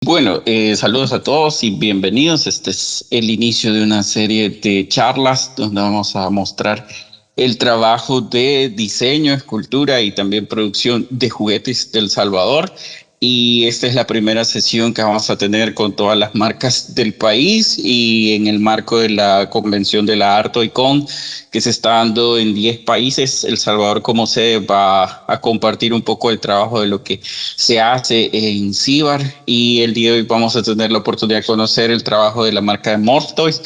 Bueno, saludos a todos y bienvenidos. Este es el inicio de una serie de charlas donde vamos a mostrar el trabajo de diseño, escultura y también producción de juguetes de El Salvador. Y esta es la primera sesión que vamos a tener con todas las marcas del país y en el marco de la convención de la Artoicon que se está dando en 10 países. El Salvador como sede va a compartir un poco el trabajo de lo que se hace en Cibar y el día de hoy vamos a tener la oportunidad de conocer el trabajo de la marca de Morph Toys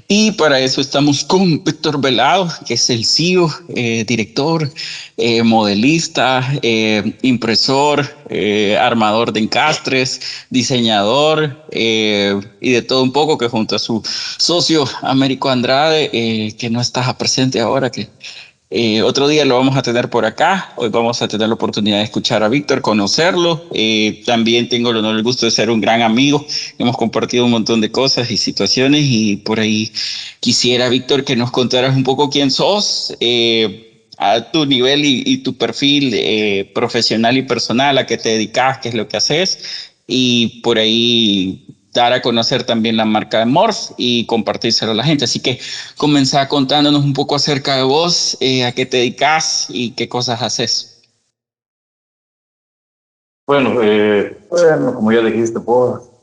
y para eso estamos con Víctor Velado, que es el CEO, director, modelista, impresor, armador de encastres, diseñador y de todo un poco, que junto a su socio Américo Andrade, que no está presente ahora, que otro día lo vamos a tener por acá. Hoy vamos a tener la oportunidad de escuchar a Víctor, conocerlo. También tengo el honor y el gusto de ser un gran amigo. Hemos compartido un montón de cosas y situaciones y por ahí quisiera, Víctor, que nos contaras un poco quién sos, a tu nivel y tu perfil profesional y personal, a qué te dedicas, qué es lo que haces y por ahí dar a conocer también la marca de Morph y compartírselo a la gente. Así que comenzá contándonos un poco acerca de vos, a qué te dedicas y qué cosas haces. Bueno, como ya dijiste,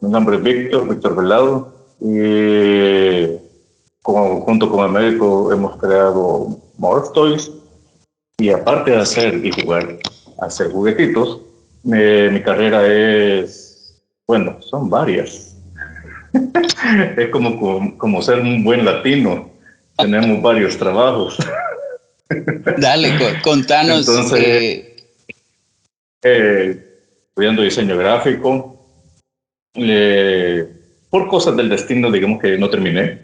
mi nombre es Víctor Velado, y junto con el médico hemos creado Morph Toys, y aparte de hacer y jugar, hacer juguetitos, mi carrera son varias. Es como ser un buen latino, tenemos varios trabajos. Dale, contanos. Entonces, estudiando diseño gráfico, Eh, por cosas del destino, digamos que no terminé.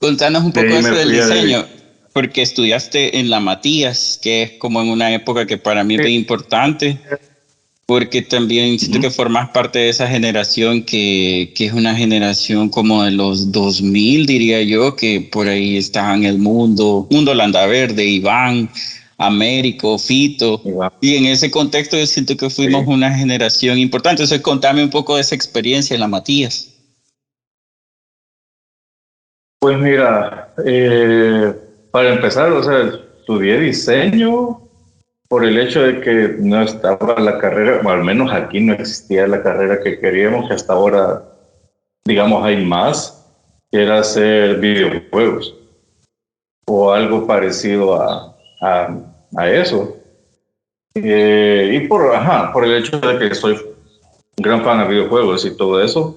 Contanos un De poco ahí eso me del fui a diseño, dedicar. porque estudiaste en la Matías, que es como en una época que para mí es bien importante, porque también siento que Ujú. formas parte de esa generación que es una generación como de los 2000 diría yo, que por ahí estaban el Mundo Landaverde, Iván, Américo, Fito. Y va, Y en ese contexto yo siento que fuimos sí. una generación importante. Entonces contame un poco de esa experiencia en la Matías. Pues mira, para empezar, o sea, estudié diseño por el hecho de que no estaba la carrera, o al menos aquí no existía la carrera que queríamos, que hasta ahora, digamos, hay más, que era hacer videojuegos o algo parecido a eso. Por el hecho de que soy un gran fan de videojuegos y todo eso,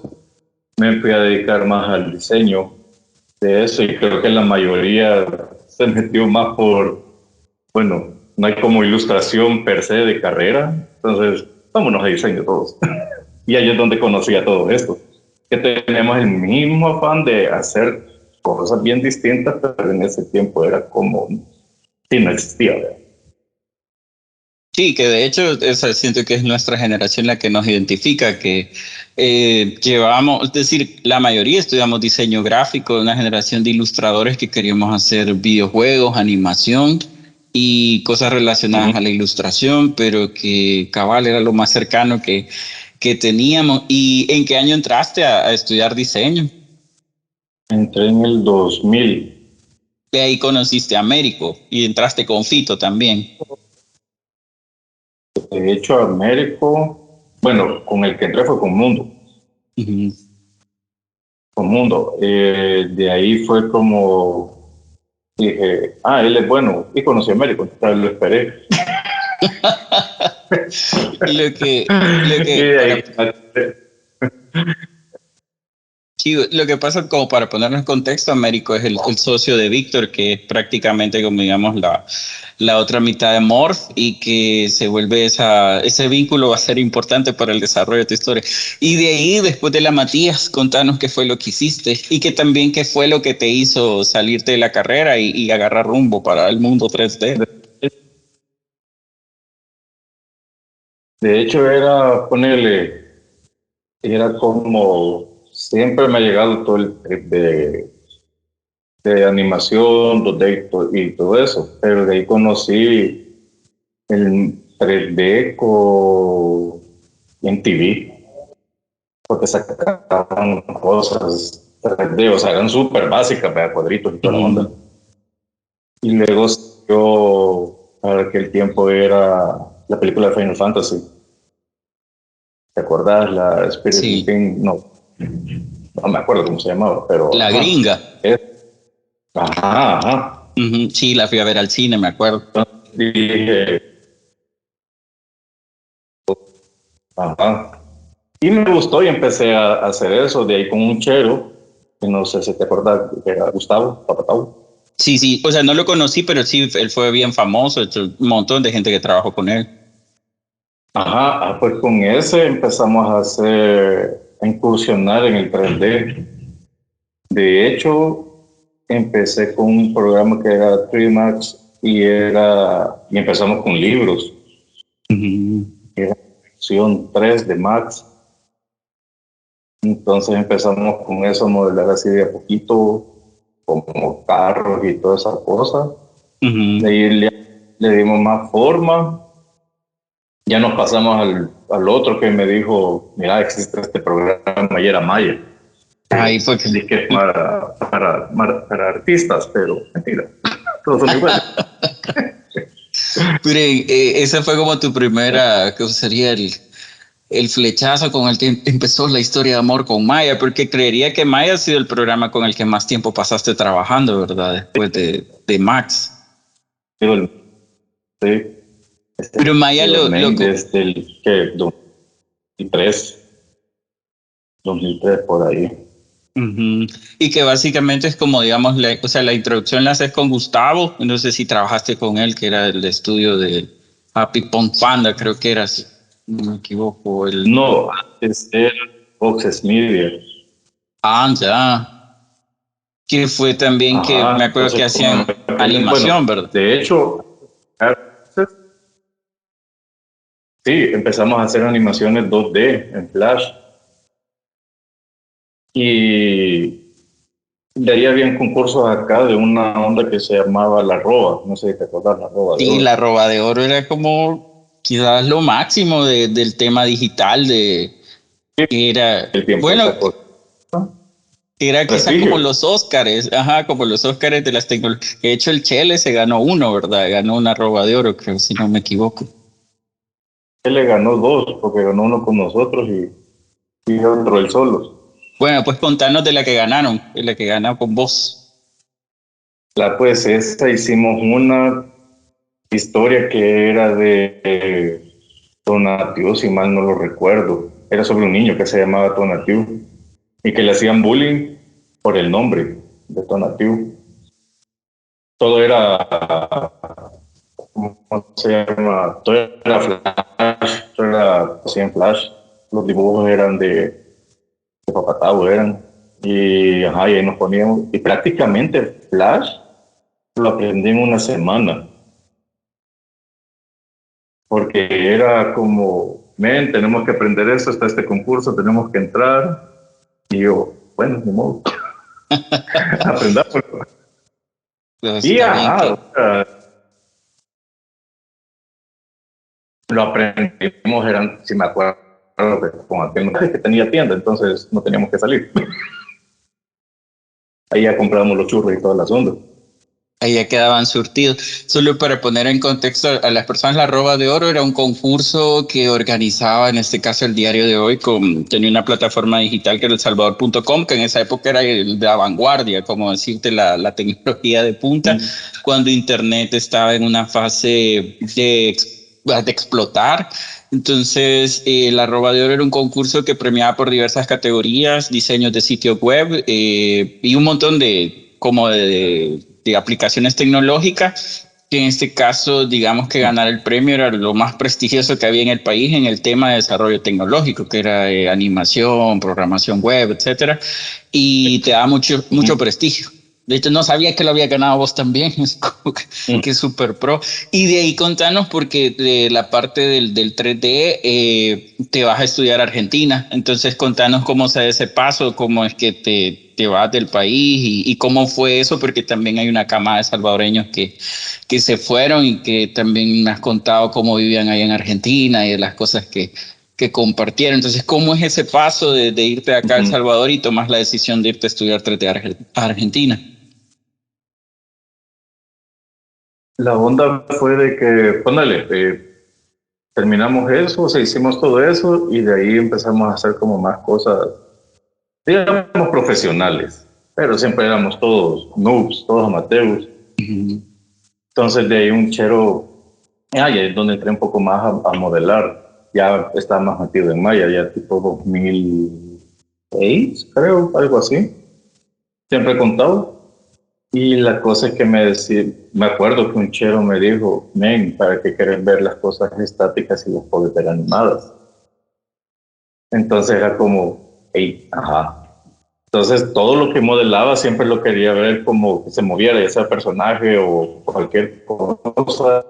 me fui a dedicar más al diseño de eso, y creo que la mayoría se metió más bueno, no hay como ilustración per se de carrera, entonces vámonos a diseño todos. Y ahí es donde conocí a todo esto, que tenemos el mismo afán de hacer cosas bien distintas, pero en ese tiempo era como si no existía, ¿verdad? Sí, que de hecho siento que es nuestra generación la que nos identifica, que llevamos, es decir, la mayoría estudiamos diseño gráfico, una generación de ilustradores que queríamos hacer videojuegos, animación y cosas relacionadas Uh-huh. a la ilustración, pero que cabal era lo más cercano que teníamos. ¿Y en qué año entraste a estudiar diseño? Entré en el 2000. De ahí conociste a Américo y entraste con Fito también. De hecho, Américo, bueno, con el que entré fue con Mundo. Ujú. Con Mundo. De ahí fue como dije, él es bueno, y conocí a Américo, entonces lo esperé. Lo Y que de para ahí, Sí, lo que pasa, como para ponerlo en contexto, Américo es el socio de Víctor, que es prácticamente como digamos la otra mitad de Morph y que se vuelve ese vínculo va a ser importante para el desarrollo de tu historia. Y de ahí, después de la Matías, contanos qué fue lo que hiciste y que también qué fue lo que te hizo salirte de la carrera y agarrar rumbo para el mundo 3D. de hecho, era como, siempre me ha llegado todo el trip de animación, 2D y todo eso, pero de ahí conocí el 3D con MTV. porque sacaban cosas 3D, o sea, eran súper básicas, ¿verdad? Cuadritos y toda la onda. Y luego yo, para aquel tiempo era la película de Final Fantasy. ¿Te acordás? La Spirit Sí. King, no me acuerdo cómo se llamaba, pero... La gringa. Ajá. Sí, la fui a ver al cine, me acuerdo. Entonces dije, ajá. Y me gustó y empecé a hacer eso, de ahí con un chero, que no sé si te acordás, que era Gustavo Papatau. Sí, o sea, no lo conocí, pero sí, él fue bien famoso, un montón de gente que trabajó con él. Ajá, pues con ese empezamos a incursionar en el 3D. De hecho, empecé con un programa que era 3Max y empezamos con libros. Era versión 3 de Max. Entonces empezamos con eso, a modelar así de a poquito, como carros y todas esas cosas. De ahí le dimos más forma. Ya nos pasamos al otro que me dijo, mira, existe este programa y era Maya. Ahí fue que... Dice que es para artistas, pero mentira, todos son iguales. Pero, esa fue como tu primera, ¿cómo sería el flechazo con el que empezó la historia de amor con Maya? Porque creería que Maya ha sido el programa con el que más tiempo pasaste trabajando, ¿verdad? Después de Max. Sí. Pero Maya desde el 2003 por ahí. Y que básicamente es como, digamos, o sea, la introducción la haces con Gustavo. No sé si trabajaste con él, que era el estudio de Happy Punk Panda, creo que era, si no me equivoco. No, antes era Fox Media. Ya. Que fue también que me Ajá, acuerdo que entonces hacían animación, ¿verdad? de hecho, sí, empezamos a hacer animaciones 2D en Flash. Y de ahí habían concursos acá de una onda que se llamaba La Roba. No sé si te acuerdas, La Roba de Sí, Oro. la Roba de Oro era como quizás lo máximo del tema digital, era, El tiempo bueno, esa cosa. era quizás como Prestigio. los Óscares, como los Óscares de las tecnologías. De hecho, el Chele se ganó uno, ¿verdad? Ganó una Roba de Oro, creo, si no me equivoco. Él le ganó dos, porque ganó uno con nosotros y otro él solo. Bueno, pues contanos de la que ganaron, de la que ganó con vos. Pues esta hicimos una historia que era de Tonatiuh, si mal no lo recuerdo. Era sobre un niño que se llamaba Tonatiuh y que le hacían bullying por el nombre de Tonatiuh. Todo era, ¿cómo se llama? Todo era Flash, todo era así en Flash. Los dibujos eran de Papatau, eran. Y ahí nos poníamos. Y prácticamente Flash lo aprendí en una semana. Porque era como, tenemos que aprender esto, está este concurso, tenemos que entrar. Y yo, bueno, ni modo. Aprendamos. Pero Y está bien que... lo aprendimos, si me acuerdo, con aquel que tenía tienda, entonces no teníamos que salir. Ahí ya comprábamos los churros y todas las ondas. Ahí ya quedaban surtidos. Solo para poner en contexto a las personas, la Roba de Oro era un concurso que organizaba, en este caso, el Diario de Hoy, tenía una plataforma digital que era elsalvador.com, que en esa época era de la vanguardia, como decirte, la tecnología de punta, cuando Internet estaba en una fase de explotar. Entonces, la Roba de Oro era un concurso que premiaba por diversas categorías, diseños de sitios web y un montón de aplicaciones tecnológicas, que en este caso, digamos que ganar el premio era lo más prestigioso que había en el país en el tema de desarrollo tecnológico, que era animación, programación web, etcétera, y te da mucho prestigio. De hecho, no sabía que lo había ganado vos también, es como que es súper pro. Y de ahí contanos, porque de la parte del 3D te vas a estudiar a Argentina. Entonces, contanos cómo se da ese paso, cómo es que te vas del país y cómo fue eso, porque también hay una camada de salvadoreños que se fueron y que también me has contado cómo vivían ahí en Argentina y de las cosas que que compartieron. Entonces, ¿cómo es ese paso de irte acá a El Salvador y tomas la decisión de irte a estudiar 3D a Argentina? La onda fue de que, póngale, terminamos eso, o sea, hicimos todo eso y de ahí empezamos a hacer como más cosas, digamos, profesionales, pero siempre éramos todos noobs, todos amateurs. Entonces de ahí un chero, ya es donde entré un poco más a modelar, ya estaba más metido en Maya, ya tipo 2006, creo, algo así, siempre he contado. Y la cosa es que me acuerdo que un chero me dijo, men, ¿para qué querés ver las cosas estáticas y las podés ver animadas? Entonces era como, hey, ajá. Entonces todo lo que modelaba siempre lo quería ver como que se moviera, ya sea personaje o cualquier cosa,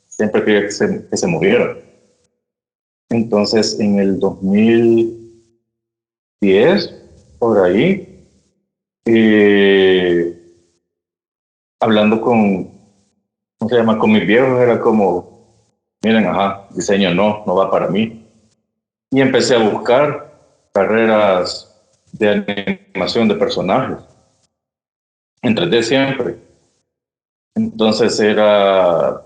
siempre quería que se moviera. Entonces en el 2010, por ahí, hablando ¿cómo se llama? Con mis viejos era como, miren, ajá, diseño no va para mí. Y empecé a buscar carreras de animación de personajes, en 3D siempre. Entonces la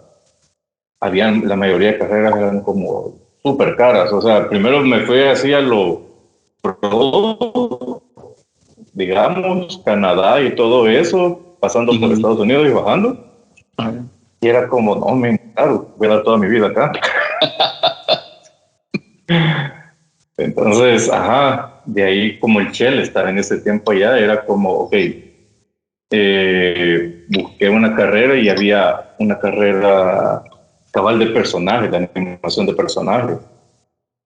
mayoría de carreras eran como súper caras. O sea, primero me fui así a lo pro, digamos, Canadá y todo eso, pasando por Estados Unidos y bajando. Y era como, no, claro, voy a dar toda mi vida acá. Entonces, ajá, de ahí como el Shell estar en ese tiempo allá, era como, ok, busqué una carrera y había una carrera cabal de personajes, de animación de personajes.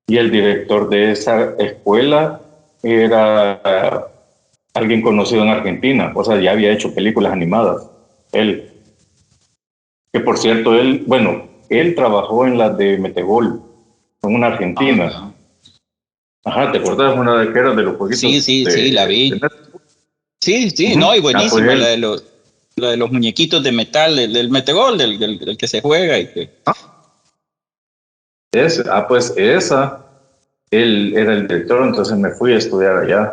Y el director de esa escuela era alguien conocido en Argentina, o sea, ya había hecho películas animadas. Él, que por cierto, él trabajó en la de Metegol, en una argentina. Ajá, ¿te acordás? Una de que era de los poquitos. Sí, la vi. Sí, no, y buenísimo, pues la de los muñequitos de metal, del Metegol, del que se juega y que... Pues esa, él era el director, entonces me fui a estudiar allá.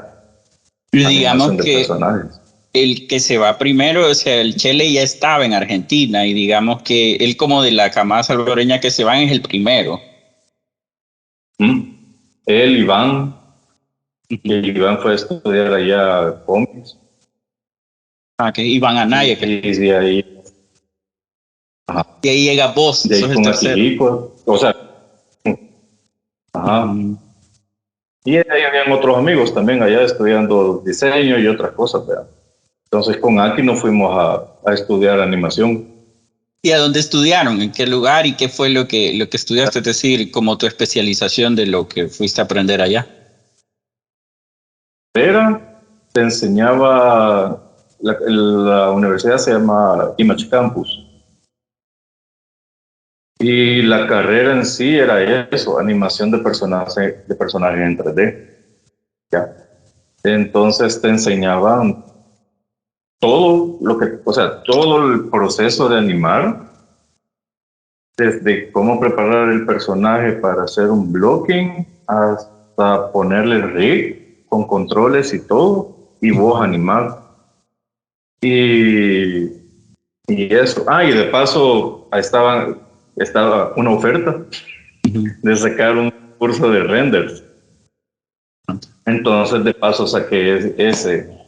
Y digamos Animación de que personajes. el que se va primero, o sea, el Chele ya estaba en Argentina y digamos que él como de la camada salvadoreña que se van es el primero. Él, Iván, Iván fue a estudiar allá cómics. Que Iván Anaya. Y de ahí, y ahí llega vos, de ahí sos el con tercero. Aquilico, o sea, y ahí habían otros amigos también allá estudiando diseño y otras cosas, ¿verdad? Entonces con Aki nos fuimos a estudiar animación. ¿Y a dónde estudiaron? ¿En qué lugar? ¿Y qué fue lo que estudiaste? Es decir, como tu especialización de lo que fuiste a aprender allá. Te enseñaba, la universidad se llama Image Campus. Y la carrera en sí era eso, animación de personajes en 3D. ¿Ya? Entonces te enseñaban todo todo el proceso de animar, desde cómo preparar el personaje para hacer un blocking hasta ponerle el rig con controles y todo, y vos animar. Y eso. Y de paso estaba una oferta de sacar un curso de renders. Entonces de paso saqué ese.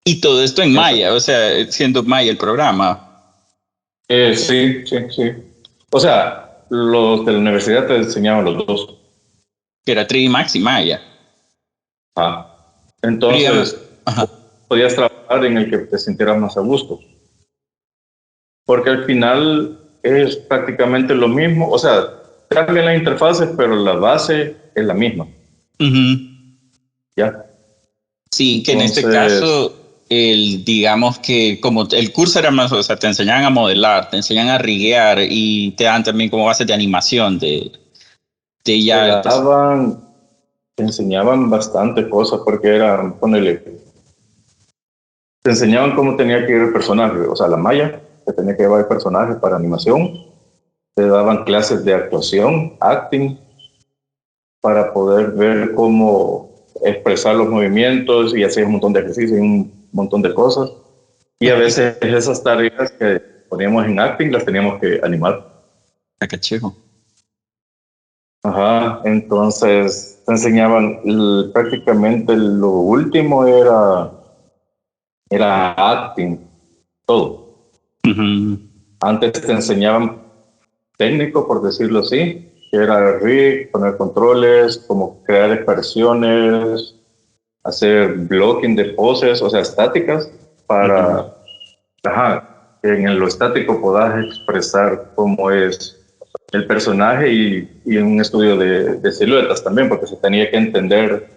Y todo esto en Maya, o sea, siendo Maya el programa. Sí. O sea, los de la universidad te enseñaban los dos. Que era 3D Max y Maya. Entonces, podías trabajar en el que te sintieras más a gusto. Porque al final es prácticamente lo mismo. O sea, cambian las interfaces, pero la base es la misma. ¿Ya? Sí, que entonces, en este caso, digamos que como el curso era más, o sea, te enseñan a modelar, te enseñan a riguear y te dan también como bases de animación te enseñaban bastante cosas porque te enseñaban cómo tenía que ir el personaje, o sea, la malla que tenía que llevar el personaje para animación, te daban clases de actuación, acting, para poder ver cómo expresar los movimientos y hacer un montón de ejercicios y un montón de cosas. Y a veces esas tareas que poníamos en acting las teníamos que animar. Qué chido. Ajá, entonces te enseñaban prácticamente lo último era acting, todo. Uh-huh. Antes te enseñaban técnico, por decirlo así, que era rig, poner controles, como crear expresiones, hacer blocking de poses, o sea, estáticas, para que en lo estático puedas expresar cómo es el personaje y un estudio de siluetas también, porque se tenía que entender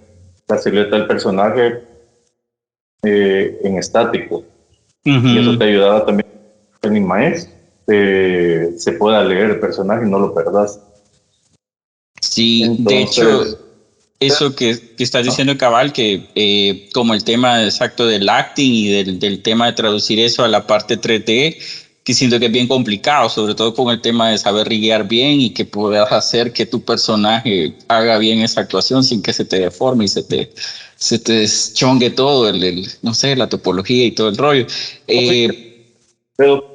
la silueta del personaje en estático. Y eso te ayudaba también en imágenes, se pueda leer el personaje y no lo perdas. Sí, Entonces, de hecho, eso que estás diciendo, cabal, que como el tema exacto del acting y del tema de traducir eso a la parte 3D, que siento que es bien complicado, sobre todo con el tema de saber riguear bien y que puedas hacer que tu personaje haga bien esa actuación sin que se te deforme y se te deschongue todo, no sé, la topología y todo el rollo. pero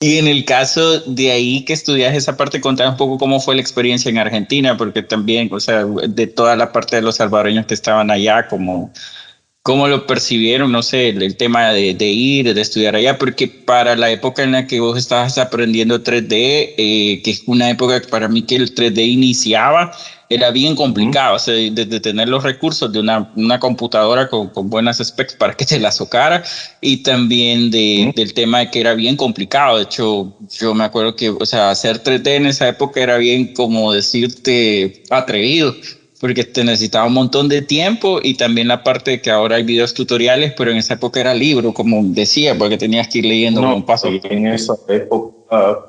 Y en el caso de ahí que estudias esa parte, contame un poco cómo fue la experiencia en Argentina, porque también, o sea, de toda la parte de los salvadoreños que estaban allá, cómo lo percibieron, no sé, el tema de ir, de estudiar allá, porque para la época en la que vos estabas aprendiendo 3D, que es una época que para mí que el 3D iniciaba, era bien complicado, o sea, de tener los recursos de una computadora con buenas specs para que te la socara, y también del tema de que era bien complicado. De hecho, yo me acuerdo que, o sea, hacer 3D en esa época era bien, como decirte, atrevido, porque te necesitaba un montón de tiempo y también la parte de que ahora hay videos tutoriales, pero en esa época era libro, como decía, porque tenías que ir leyendo como no, un paso. en esa época,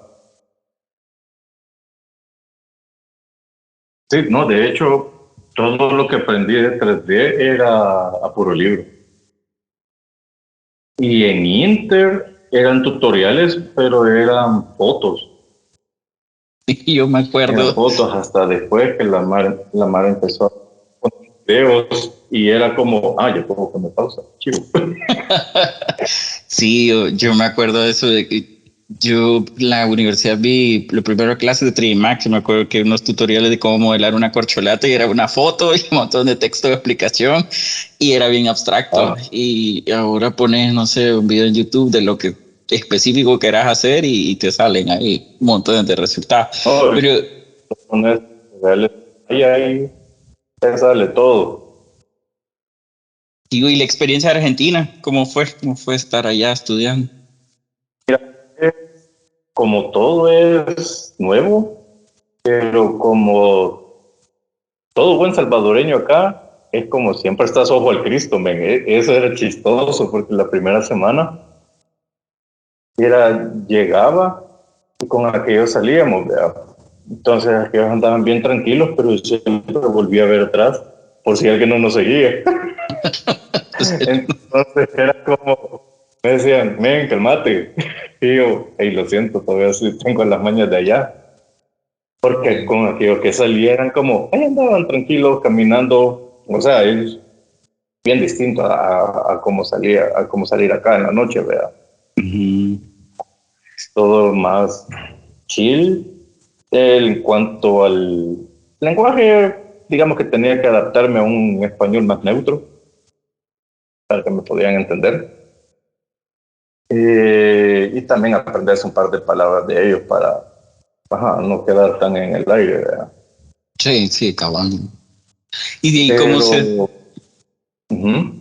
sí, no, de hecho, todo lo que aprendí de 3D era a puro libro. Y en Inter eran tutoriales, pero eran fotos. Y yo me Eran acuerdo, fotos hasta después que la mar empezó a poner videos y era como, ya puedo poner pausa, chivo. sí, yo me acuerdo de eso, de que yo en la universidad vi lo primero clases de 3D Max, me acuerdo que unos tutoriales de cómo modelar una corcholata y era una foto y un montón de texto de explicación y era bien abstracto. Y ahora pones, no sé, un video en YouTube de lo que específico querás hacer y te salen ahí un montón de resultados. No, Pero poner tutoriales, ahí te sale todo. digo, ¿y la experiencia de Argentina? ¿Cómo fue? ¿Cómo fue estar allá estudiando? Como todo es nuevo, pero como todo buen salvadoreño acá, es como siempre estás ojo al Cristo, men. Eso era chistoso porque la primera semana llegaba y con aquellos salíamos, ¿verdad? Entonces aquellos andaban bien tranquilos, pero yo siempre volvía a ver atrás por si alguien no nos seguía. Entonces era como, me decían, men, calmate. Y yo, hey, lo siento, todavía sí tengo las mañas de allá. Porque con aquellos que salieran como, ahí andaban tranquilos, caminando, o sea, es bien distinto a cómo a cómo salir acá en la noche, ¿verdad? Todo más chill. En cuanto al lenguaje, digamos que tenía que adaptarme a un español más neutro para que me podían entender. Y también aprenderse un par de palabras de ellos para no quedar tan en el aire, ¿verdad? Sí, sí, cabrón. Y de ahí cómo Pero, se... uh-huh.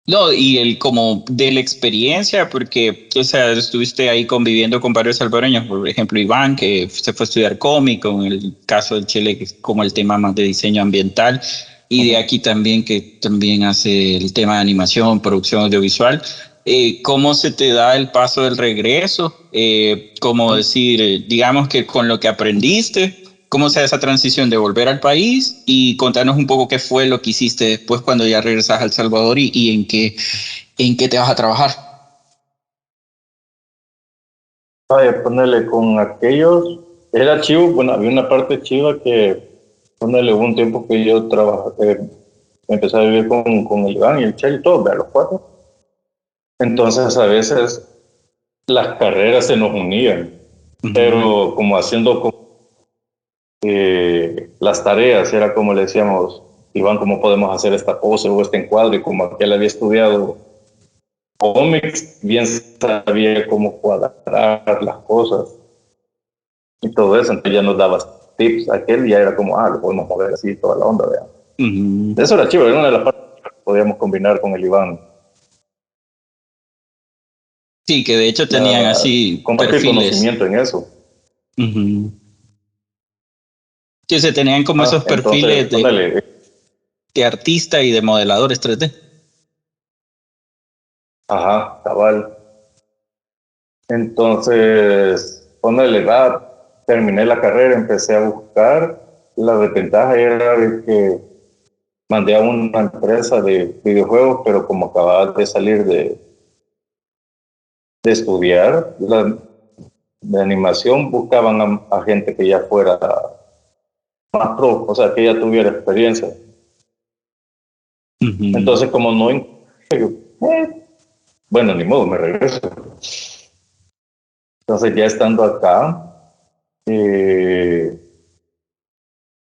No, y el como de la experiencia, porque, o sea, estuviste ahí conviviendo con varios salvadoreños, por ejemplo, Iván, que se fue a estudiar cómic, con el caso de Chile, que es como el tema más de diseño ambiental, y de aquí también, que también hace el tema de animación, producción audiovisual. ¿Cómo se te da el paso del regreso? ¿Cómo decir, digamos que con lo que aprendiste, cómo se da esa transición de volver al país y contarnos un poco qué fue lo que hiciste después cuando ya regresas a El Salvador y en qué te vas a trabajar? Vaya, ponerle con aquellos. Era chivo, bueno, había una parte chiva que, hubo un tiempo que yo trabajé, empecé a vivir con el Iván y el Che y todos, los cuatro. Entonces a veces las carreras se nos unían, pero como haciendo las tareas, era como le decíamos, Iván, ¿cómo podemos hacer esta pose o este encuadre? Y como aquel había estudiado cómics, bien sabía cómo cuadrar las cosas y todo eso, entonces ya nos daba tips, aquel ya era como, lo podemos mover así, toda la onda, vean. Eso era chido, era una de las partes que podíamos combinar con el Iván. Sí, que de hecho tenían así compartir perfiles. Conocimiento en eso. Que se tenían como esos perfiles de artista y de modeladores 3D. Ajá, cabal. Entonces, terminé la carrera, empecé a buscar. La desventaja era de que mandé a una empresa de videojuegos, pero como acababa de salir de estudiar de animación, buscaban a gente que ya fuera más pro, o sea, que ya tuviera experiencia. Entonces, como no, bueno, ni modo, me regreso. Entonces, ya estando acá,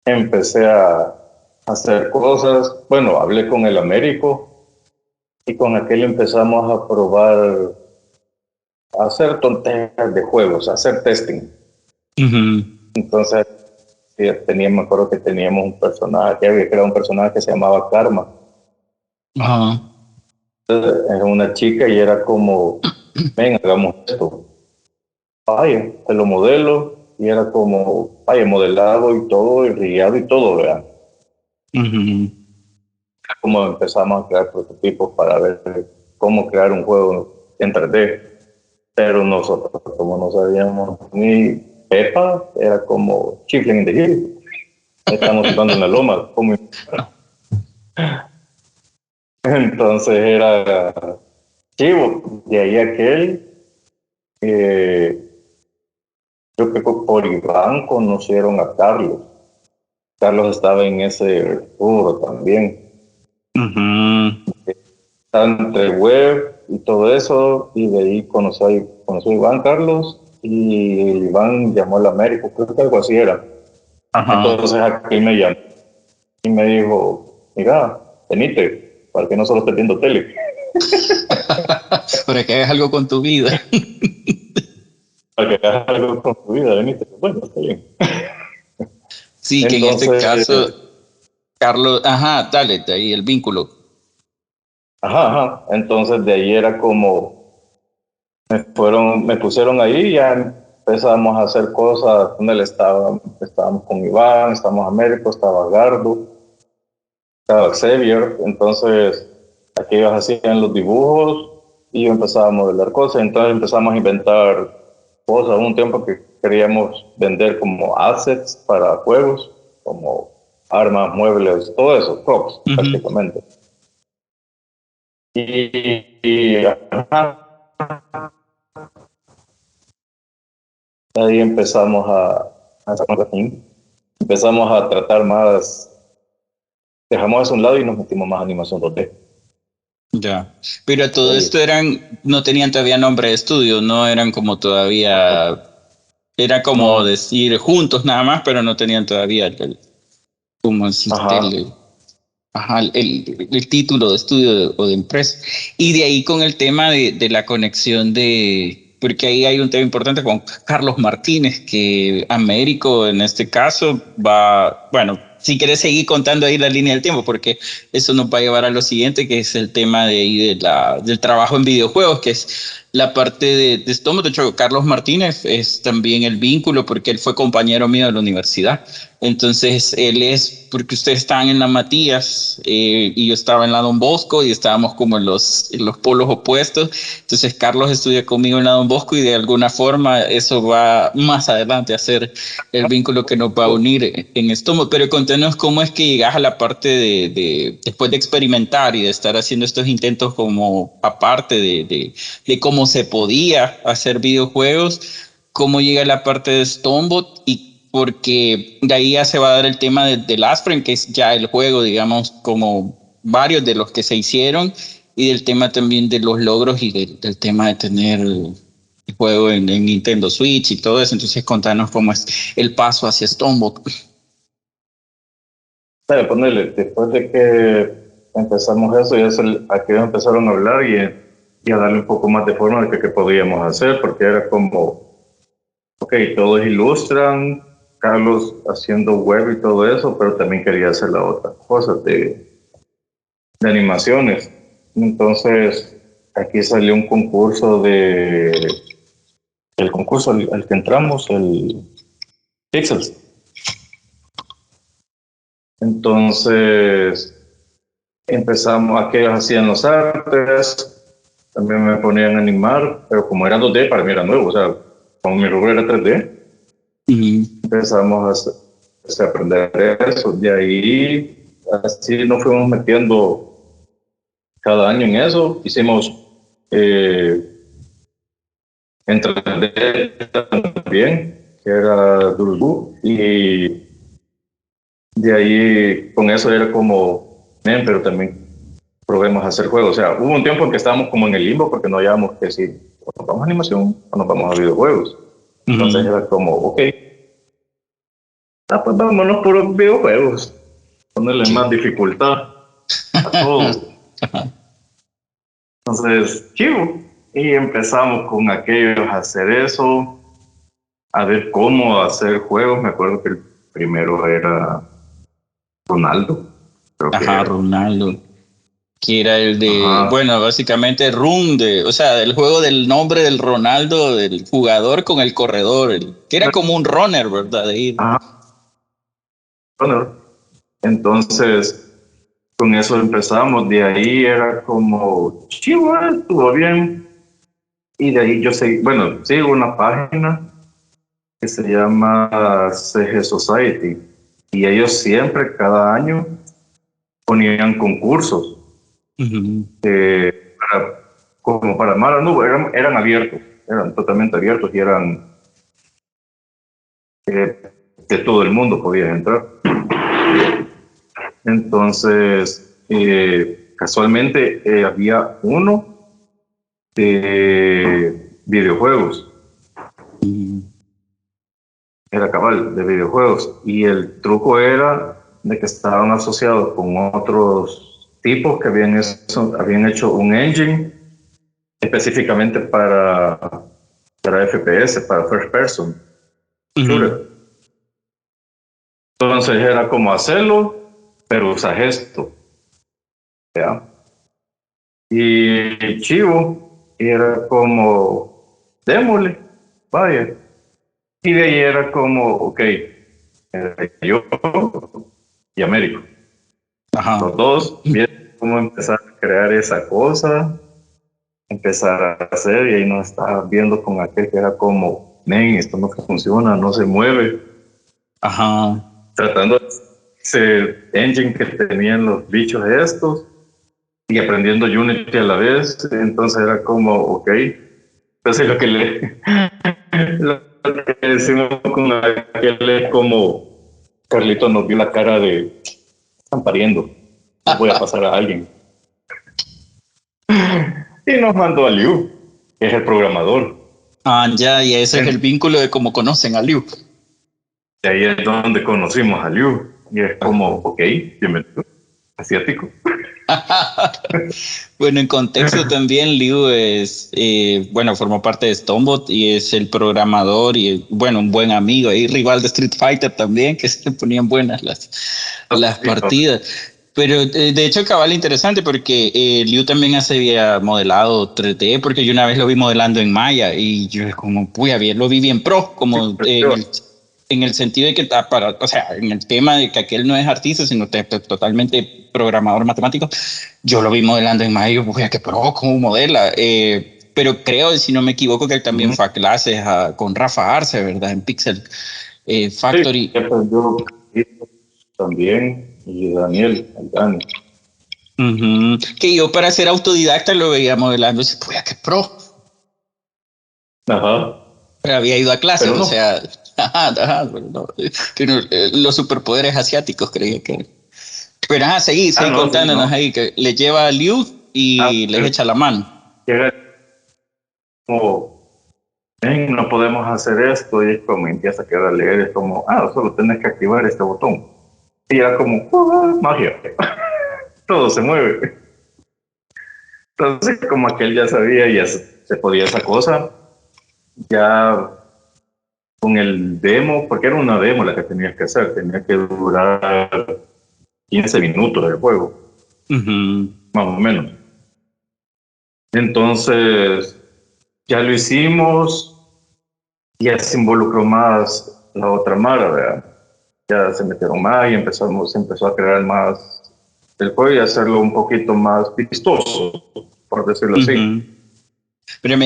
empecé a hacer cosas. Bueno, hablé con el Américo y con aquel empezamos a probar, a hacer tonterías de juegos, a hacer testing. Entonces, me acuerdo que teníamos un personaje, había creado un personaje que se llamaba Karma. Era una chica y era como, ven, hagamos esto. Vaya, te lo modelo, y era como, vaya, modelado y todo, y guiado y todo, ¿verdad? Como empezamos a crear prototipos para ver cómo crear un juego en 3D. Pero nosotros, como no sabíamos ni Pepa, era como Chifling in the Hill. Estamos jugando en la loma. Entonces era chivo. De ahí aquel, yo creo que por Iván conocieron a Carlos. Carlos estaba en ese rubro también. Entre web y todo eso, y de ahí conoció a Iván Carlos, y Iván llamó al Américo, creo que algo así era. Entonces aquí me llamó y me dijo, mira, venite, para que no solo estés viendo tele. Para que hagas algo con tu vida. Para que hagas algo con tu vida, venite. Bueno, está bien. Sí, que entonces, en este caso, Carlos, dale, de ahí el vínculo. Entonces de ahí era como, me pusieron ahí y ya empezamos a hacer cosas. Donde estábamos con Iván, estábamos Américo, estaba Gardo, estaba Xavier. Entonces aquí ellos hacían los dibujos y yo empezaba a modelar cosas. Entonces empezamos a inventar cosas. Hubo un tiempo que queríamos vender como assets para juegos, como armas, muebles, todo eso, props, prácticamente. Ahí empezamos empezamos a tratar más, dejamos eso a un lado y nos metimos más animación 2D. Ya, pero todo esto no tenían todavía nombre de estudio, no eran como todavía, era como decir juntos nada más, pero no tenían todavía el título de estudio o de empresa. Y de ahí con el tema de la conexión porque ahí hay un tema importante con Carlos Martínez, que Américo en este caso si quieres seguir contando ahí la línea del tiempo, porque eso nos va a llevar a lo siguiente, que es el tema del trabajo en videojuegos, que es la parte de Stomo. De hecho, Carlos Martínez es también el vínculo, porque él fue compañero mío de la universidad. Entonces, porque ustedes estaban en la Matías y yo estaba en la Don Bosco y estábamos como en los polos opuestos. Entonces, Carlos estudia conmigo en la Don Bosco y de alguna forma eso va más adelante a ser el vínculo que nos va a unir en Stomo. Pero contanos cómo es que llegas a la parte después de experimentar y de estar haciendo estos intentos como aparte de cómo se podía hacer videojuegos. cómo llega la parte de Stonebot, y porque de ahí ya se va a dar el tema de Last Friend, que es ya el juego, digamos, como varios de los que se hicieron, y del tema también de los logros y del tema de tener el juego en Nintendo Switch y todo eso. Entonces contanos cómo es el paso hacia Stonebot. Ponerle, después de que empezamos eso, aquí empezaron a hablar y a darle un poco más de forma de qué podíamos hacer, porque era como, ok, todos ilustran, Carlos haciendo web y todo eso, pero también quería hacer las otras cosas de animaciones. Entonces, aquí salió un concurso el concurso al que entramos, el Pixels. Entonces, empezamos, aquellos hacían los artes, también me ponían a animar, pero como era 2D, para mí era nuevo, o sea, como mi rubro era 3D, empezamos a aprender eso. De ahí, así nos fuimos metiendo cada año en eso. Hicimos en 3D también, que era Durbu, y de ahí con eso era como, pero también probemos a hacer juegos. O sea, hubo un tiempo en que estábamos como en el limbo porque no hallábamos que si nos vamos a animación o nos vamos a videojuegos. Entonces era como, ok, pues vámonos por los videojuegos, ponerle más dificultad a todo. Entonces, chivo. Y empezamos con aquellos a hacer eso, a ver cómo hacer juegos. Me acuerdo que el primero era Ronaldo. Ronaldo. Que era el de, bueno, básicamente o sea, el juego del nombre del Ronaldo, del jugador con el corredor, que era como un runner, ¿verdad? Runner. Entonces, con eso empezamos. De ahí era como, chivo, estuvo bien. Y de ahí sigo una página que se llama CG Society. Y ellos siempre, cada año, ponían concursos. Como para Mara Nube, eran abiertos, eran totalmente abiertos y eran que todo el mundo podía entrar. Entonces, casualmente había uno de videojuegos. Era cabal de videojuegos. Y el truco era de que estaban asociados con otros tipos que habían hecho un engine específicamente para FPS, para First Person Shooter. Entonces era como hacerlo, pero usas esto. ¿Ya? Y chivo, era como, démosle, vaya. Y de ahí era como, ok, yo y Américo. Los dos, bien cómo empezar a crear esa cosa, empezar a hacer, y ahí nos estaba viendo con aquel que era como, esto no funciona, no se mueve. Tratando de ese engine que tenían los bichos estos y aprendiendo Unity a la vez. Entonces era como, ok. Entonces lo que decimos con aquel es como, Carlito nos vio la cara de, están pariendo, voy a pasar a alguien. Y nos mandó a Liu, que es el programador. Y ese es el vínculo de cómo conocen a Liu. Y ahí es donde conocimos a Liu. Y es como, ok, bienvenido, asiático. Bueno, en contexto también, Liu es, formó parte de Stonebot y es el programador y, un buen amigo y rival de Street Fighter también, que se le ponían buenas las partidas. Pero de hecho, cabal, interesante porque Liu también había modelado 3D, porque yo una vez lo vi modelando en Maya y yo como, bien, lo vi bien pro, como en el sentido de que en el tema de que aquel no es artista, sino totalmente programador matemático, yo lo vi modelando en Maya y yo, qué pro, cómo modela. Pero creo, si no me equivoco, que él también fue a clases con Rafa Arce, ¿verdad? En Pixel Factory. Sí, yo también, y Dani. Que yo para ser autodidacta lo veía modelando y decía, qué pro. Ajá. Había ido a clases, pero o no. sea, pero no, los superpoderes asiáticos creía que era. Pero seguí No, sí, contándonos no. ahí que le lleva a Liu y les echa la mano. Llega como, "Ven, no podemos hacer esto", y es como empieza a quedar a leer, es como, solo tenés que activar este botón. Y era como, magia, todo se mueve. Entonces, como aquel ya sabía, ya se podía esa cosa, ya con el demo, porque era una demo la que tenías que hacer, tenía que durar 15 minutos el juego, más o menos. Entonces, ya lo hicimos, ya se involucró más la otra Mara, ¿verdad? Ya se metieron más y se empezó a crear más el juego y hacerlo un poquito más vistoso, por decirlo así.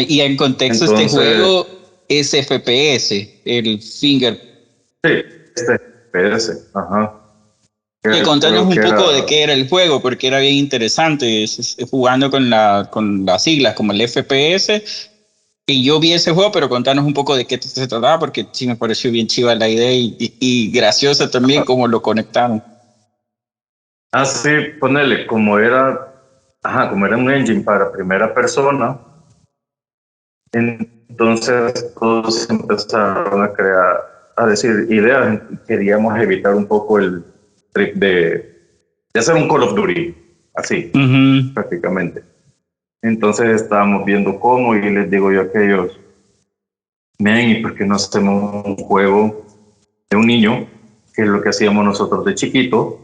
Y en contexto este Entonces, juego es FPS, el Finger. sí, este PS, ajá. Que contanos Creo un que poco de era, qué era el juego, porque era bien interesante, jugando con las siglas como el FPS. Y yo vi ese juego, pero contanos un poco de qué se trataba, porque sí me pareció bien chiva la idea y graciosa también cómo lo conectaron. sí, ponele, como era un engine para primera persona, entonces todos empezaron a crear, a decir ideas. Queríamos evitar un poco el trip de hacer un Call of Duty, así, prácticamente. Entonces estábamos viendo cómo, y les digo yo a aquellos, men, ¿y por qué no hacemos un juego de un niño, que es lo que hacíamos nosotros de chiquito,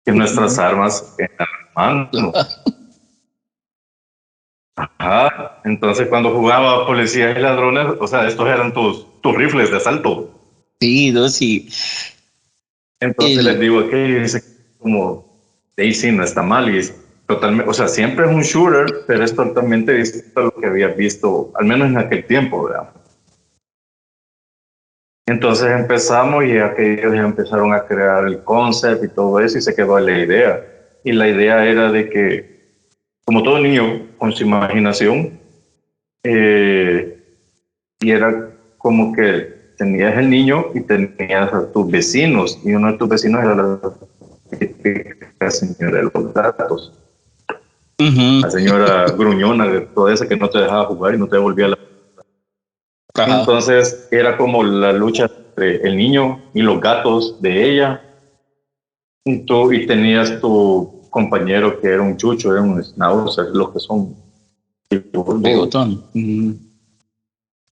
que nuestras armas eran manos? Ajá. Entonces, cuando jugaba policías y ladrones, o sea, estos eran tus rifles de asalto. Sí, no, sí. Entonces les El, digo que dice como, sí, no está mal, y es totalmente, o sea, siempre es un shooter, pero es totalmente distinto a lo que había visto, al menos en aquel tiempo, ¿verdad? Entonces empezamos y aquellos ya empezaron a crear el concept y todo eso, y se quedó la idea. Y la idea era de que, como todo niño con su imaginación, y era como que tenías el niño y tenías a tus vecinos, y uno de tus vecinos era la típica señora de los gatos, la señora gruñona de toda esa que no te dejaba jugar y no te devolvía la... ajá. Entonces era como la lucha entre el niño y los gatos de ella, y tenías tu compañero que era un chucho, era un schnauzer, los que son tipo bulldog. Bigotón.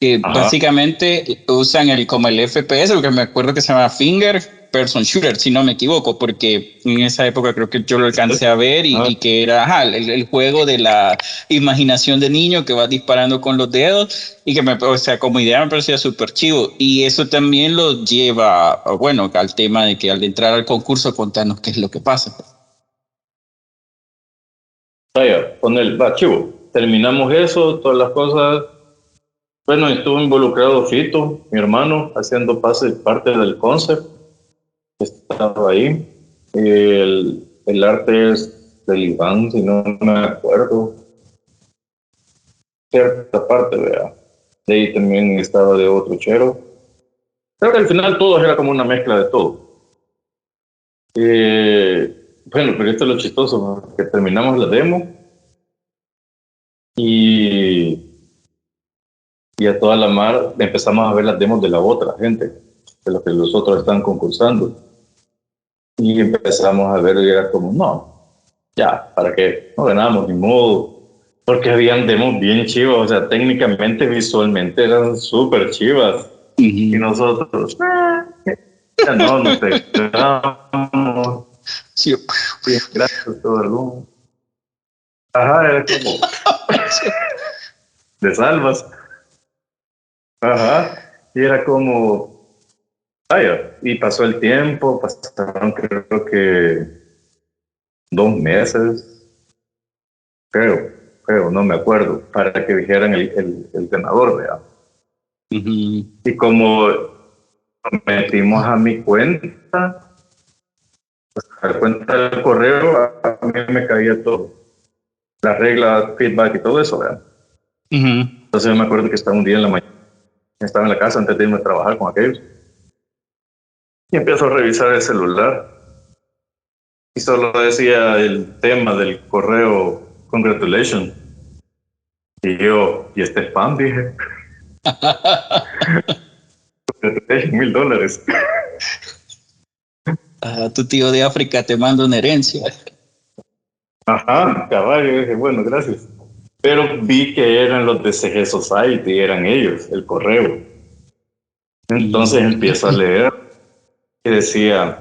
Que Ajá. básicamente usan como el FPS, porque me acuerdo que se llama Finger Person Shooter, si no me equivoco, porque en esa época creo que yo lo alcancé a ver y que era el juego de la imaginación de niño que va disparando con los dedos y que o sea, como idea me parecía súper chivo. Y eso también lo lleva, bueno, al tema de que al entrar al concurso contanos qué es lo que pasa. Vaya, con el chivo. Terminamos eso, todas las cosas. Bueno, estuvo involucrado Fito, mi hermano, haciendo parte del concept. Estaba ahí. El arte es del Iván, si no me acuerdo. Cierta parte, vea. De ahí también estaba de otro chero. Creo que al final todo era como una mezcla de todo. Bueno, pero esto es lo chistoso, ¿no? Que terminamos la demo y a toda la mar empezamos a ver las demos de la otra gente, de los que los otros están concursando. Y empezamos a ver y era como, no, ya, ¿para qué? No ganamos ni modo. Porque habían demos bien chivas, o sea, técnicamente, visualmente eran súper chivas. Y nosotros, ya no te ganamos. Sí. Bien, gracias todo el mundo. Ajá, era como de salvas. Ajá, y era como, vaya, y pasó el tiempo, pasaron creo que 2 meses, creo, no me acuerdo, para que dijeran el ganador, ¿verdad? Y como metimos a mi cuenta, pues, a la cuenta del correo, a mí me caía todo, las reglas, feedback y todo eso, ¿verdad? Entonces yo me acuerdo que estaba un día en la mañana Estaba en la casa antes de irme a trabajar con aquellos. Y empiezo a revisar el celular. Y solo decía el tema del correo Congratulations. Y yo, ¿y este spam? Dije, $1,000. Tu tío de África te manda una herencia. Ajá, caballo. Dije, bueno, gracias. Pero vi que eran los de CG Society, eran ellos, el correo. Entonces empiezo a leer y decía,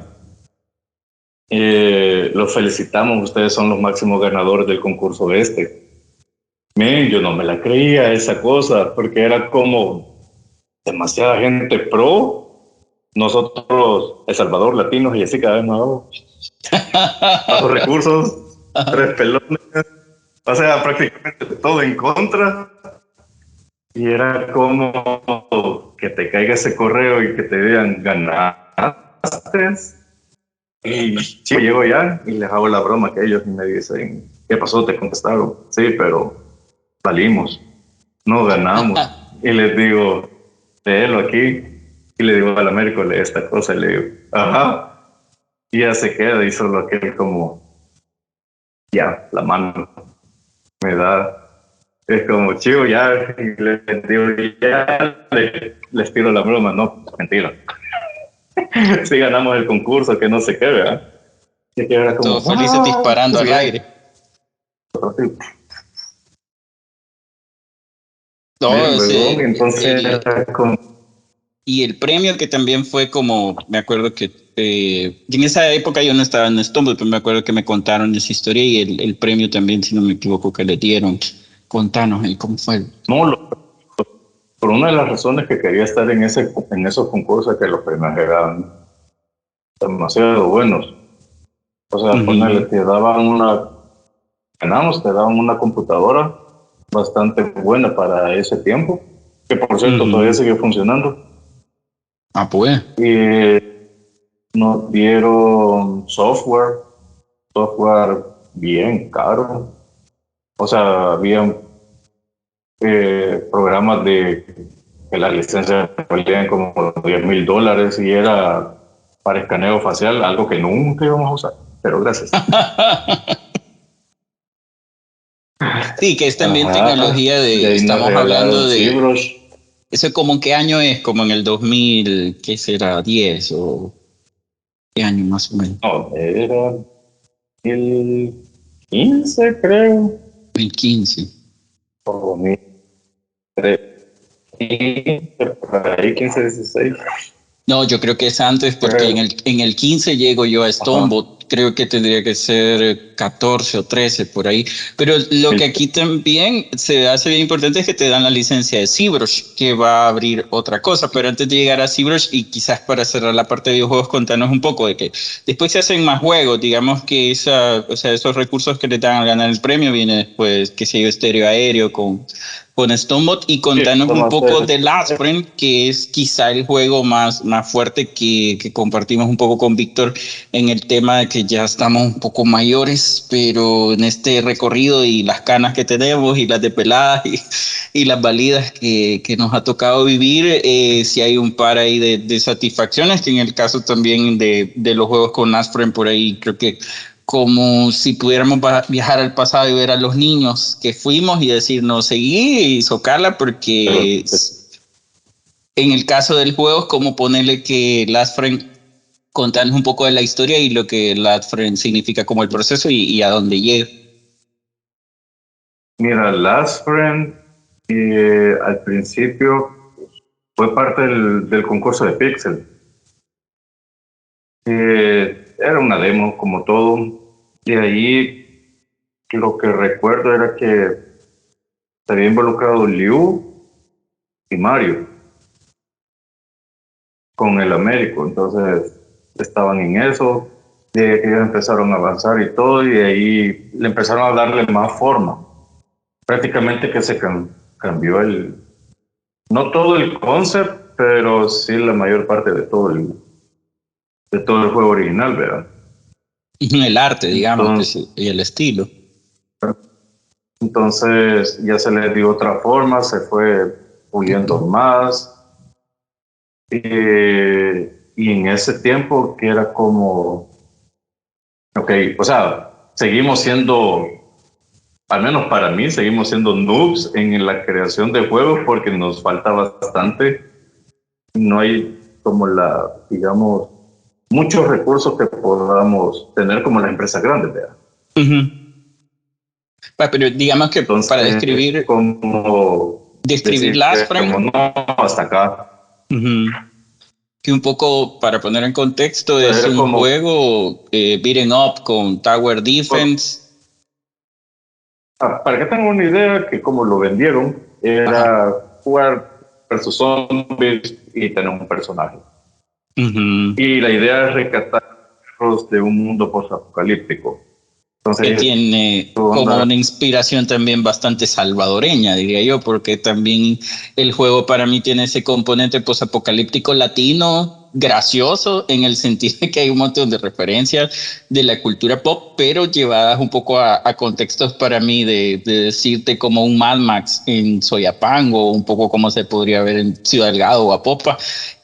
los felicitamos, ustedes son los máximos ganadores del concurso este. Men, yo no me la creía esa cosa, porque era como demasiada gente pro, nosotros, El Salvador, latinos y así cada vez más bajos recursos, tres pelones, o sea, prácticamente todo en contra. Y era como que te caiga ese correo y que te digan ganaste. Y sí, llego ya y les hago la broma que ellos me dicen, ¿qué pasó? Te contestaron. Sí, pero salimos, no ganamos. Y les digo, léelo aquí. Y le digo al Américo, lee esta cosa. Y le digo, ajá. Y ya se queda y solo aquel como, ya, la mano me da. Es como, chivo, ya. Y les digo, ya, les tiro la broma. No, mentira. Sí ganamos el concurso, que no se qué, ¿verdad? Y que era como, Todos felices disparando al aire. No, Entonces era como... Y el premio que también fue como, me acuerdo que en esa época yo no estaba en Stumble, pero me acuerdo que me contaron esa historia y el premio también, si no me equivoco, que le dieron. Contanos, ¿cómo fue? No, por una de las razones que quería estar en esos concursos, que los premios eran demasiado buenos. O sea, ponerle, te daban una computadora bastante buena para ese tiempo, que por cierto todavía sigue funcionando. Ah, pues. Y nos dieron software bien caro. O sea, había programas que la licencia valían como $10,000 y era para escaneo facial, algo que nunca íbamos a usar, pero gracias. Sí, que es también tecnología de estamos hablando de ZBrush. ¿Eso como en qué año es? ¿Como en el 2000, qué será, 10 o qué año más o menos? No, era el 15, creo. 2015. O 2013, por ahí, 15, 16. No, yo creo que es antes porque en el 15 llego yo a Stonebot, creo que tendría que ser 14 o 13 por ahí, pero lo que aquí también se hace bien importante es que te dan la licencia de ZBrush, que va a abrir otra cosa, pero antes de llegar a ZBrush y quizás para cerrar la parte de videojuegos, contanos un poco de que después se hacen más juegos, digamos que esos recursos que le dan al ganar el premio viene después, que se yo, estéreo aéreo con Stonebot y contanos un poco de Last Friend, que es quizá el juego más fuerte que compartimos un poco con Víctor en el tema de que ya estamos un poco mayores, pero en este recorrido y las canas que tenemos y las depeladas y las validas que nos ha tocado vivir, si hay un par ahí de satisfacciones, que en el caso también de los juegos con Last Friend por ahí creo que como si pudiéramos viajar al pasado y ver a los niños que fuimos y decir, no, seguí y socarla porque en el caso del juego es como ponerle que Last Friend, contarnos un poco de la historia y lo que Last Friend significa como el proceso y a dónde llega. Mira, Last Friend al principio fue parte del concurso de Pixel. Era una demo como todo. Y ahí lo que recuerdo era que se había involucrado Liu y Mario con el Américo. Entonces estaban en eso. Y ellos empezaron a avanzar y todo. Y ahí le empezaron a darle más forma. Prácticamente que se cambió no todo el concept, pero sí la mayor parte de todo el juego original, ¿verdad? El arte, digamos, y el estilo. Entonces ya se le dio otra forma, se fue puliendo más, Y en ese tiempo que era como, ok, o sea, seguimos siendo, al menos para mí, seguimos siendo noobs en la creación de juegos porque nos falta bastante. No hay como digamos, muchos recursos que podamos tener como las empresas grandes, ¿verdad? Pero digamos que para Entonces, como describir decir Last que Frame, como no, hasta acá. que un poco para poner en contexto es Era un como, juego beaten up con Tower Defense. para que tengan una idea que como lo vendieron, Ajá. era jugar versus zombies y tener un personaje. Y la idea es rescatarlos de un mundo post-apocalíptico. Que Entonces, tiene como una inspiración también bastante salvadoreña, diría yo, porque también el juego para mí tiene ese componente posapocalíptico latino gracioso en el sentido de que hay un montón de referencias de la cultura pop, pero llevadas un poco a contextos para mí de decirte como un Mad Max en Soyapango, un poco como se podría ver en Ciudad Delgado o Apopa,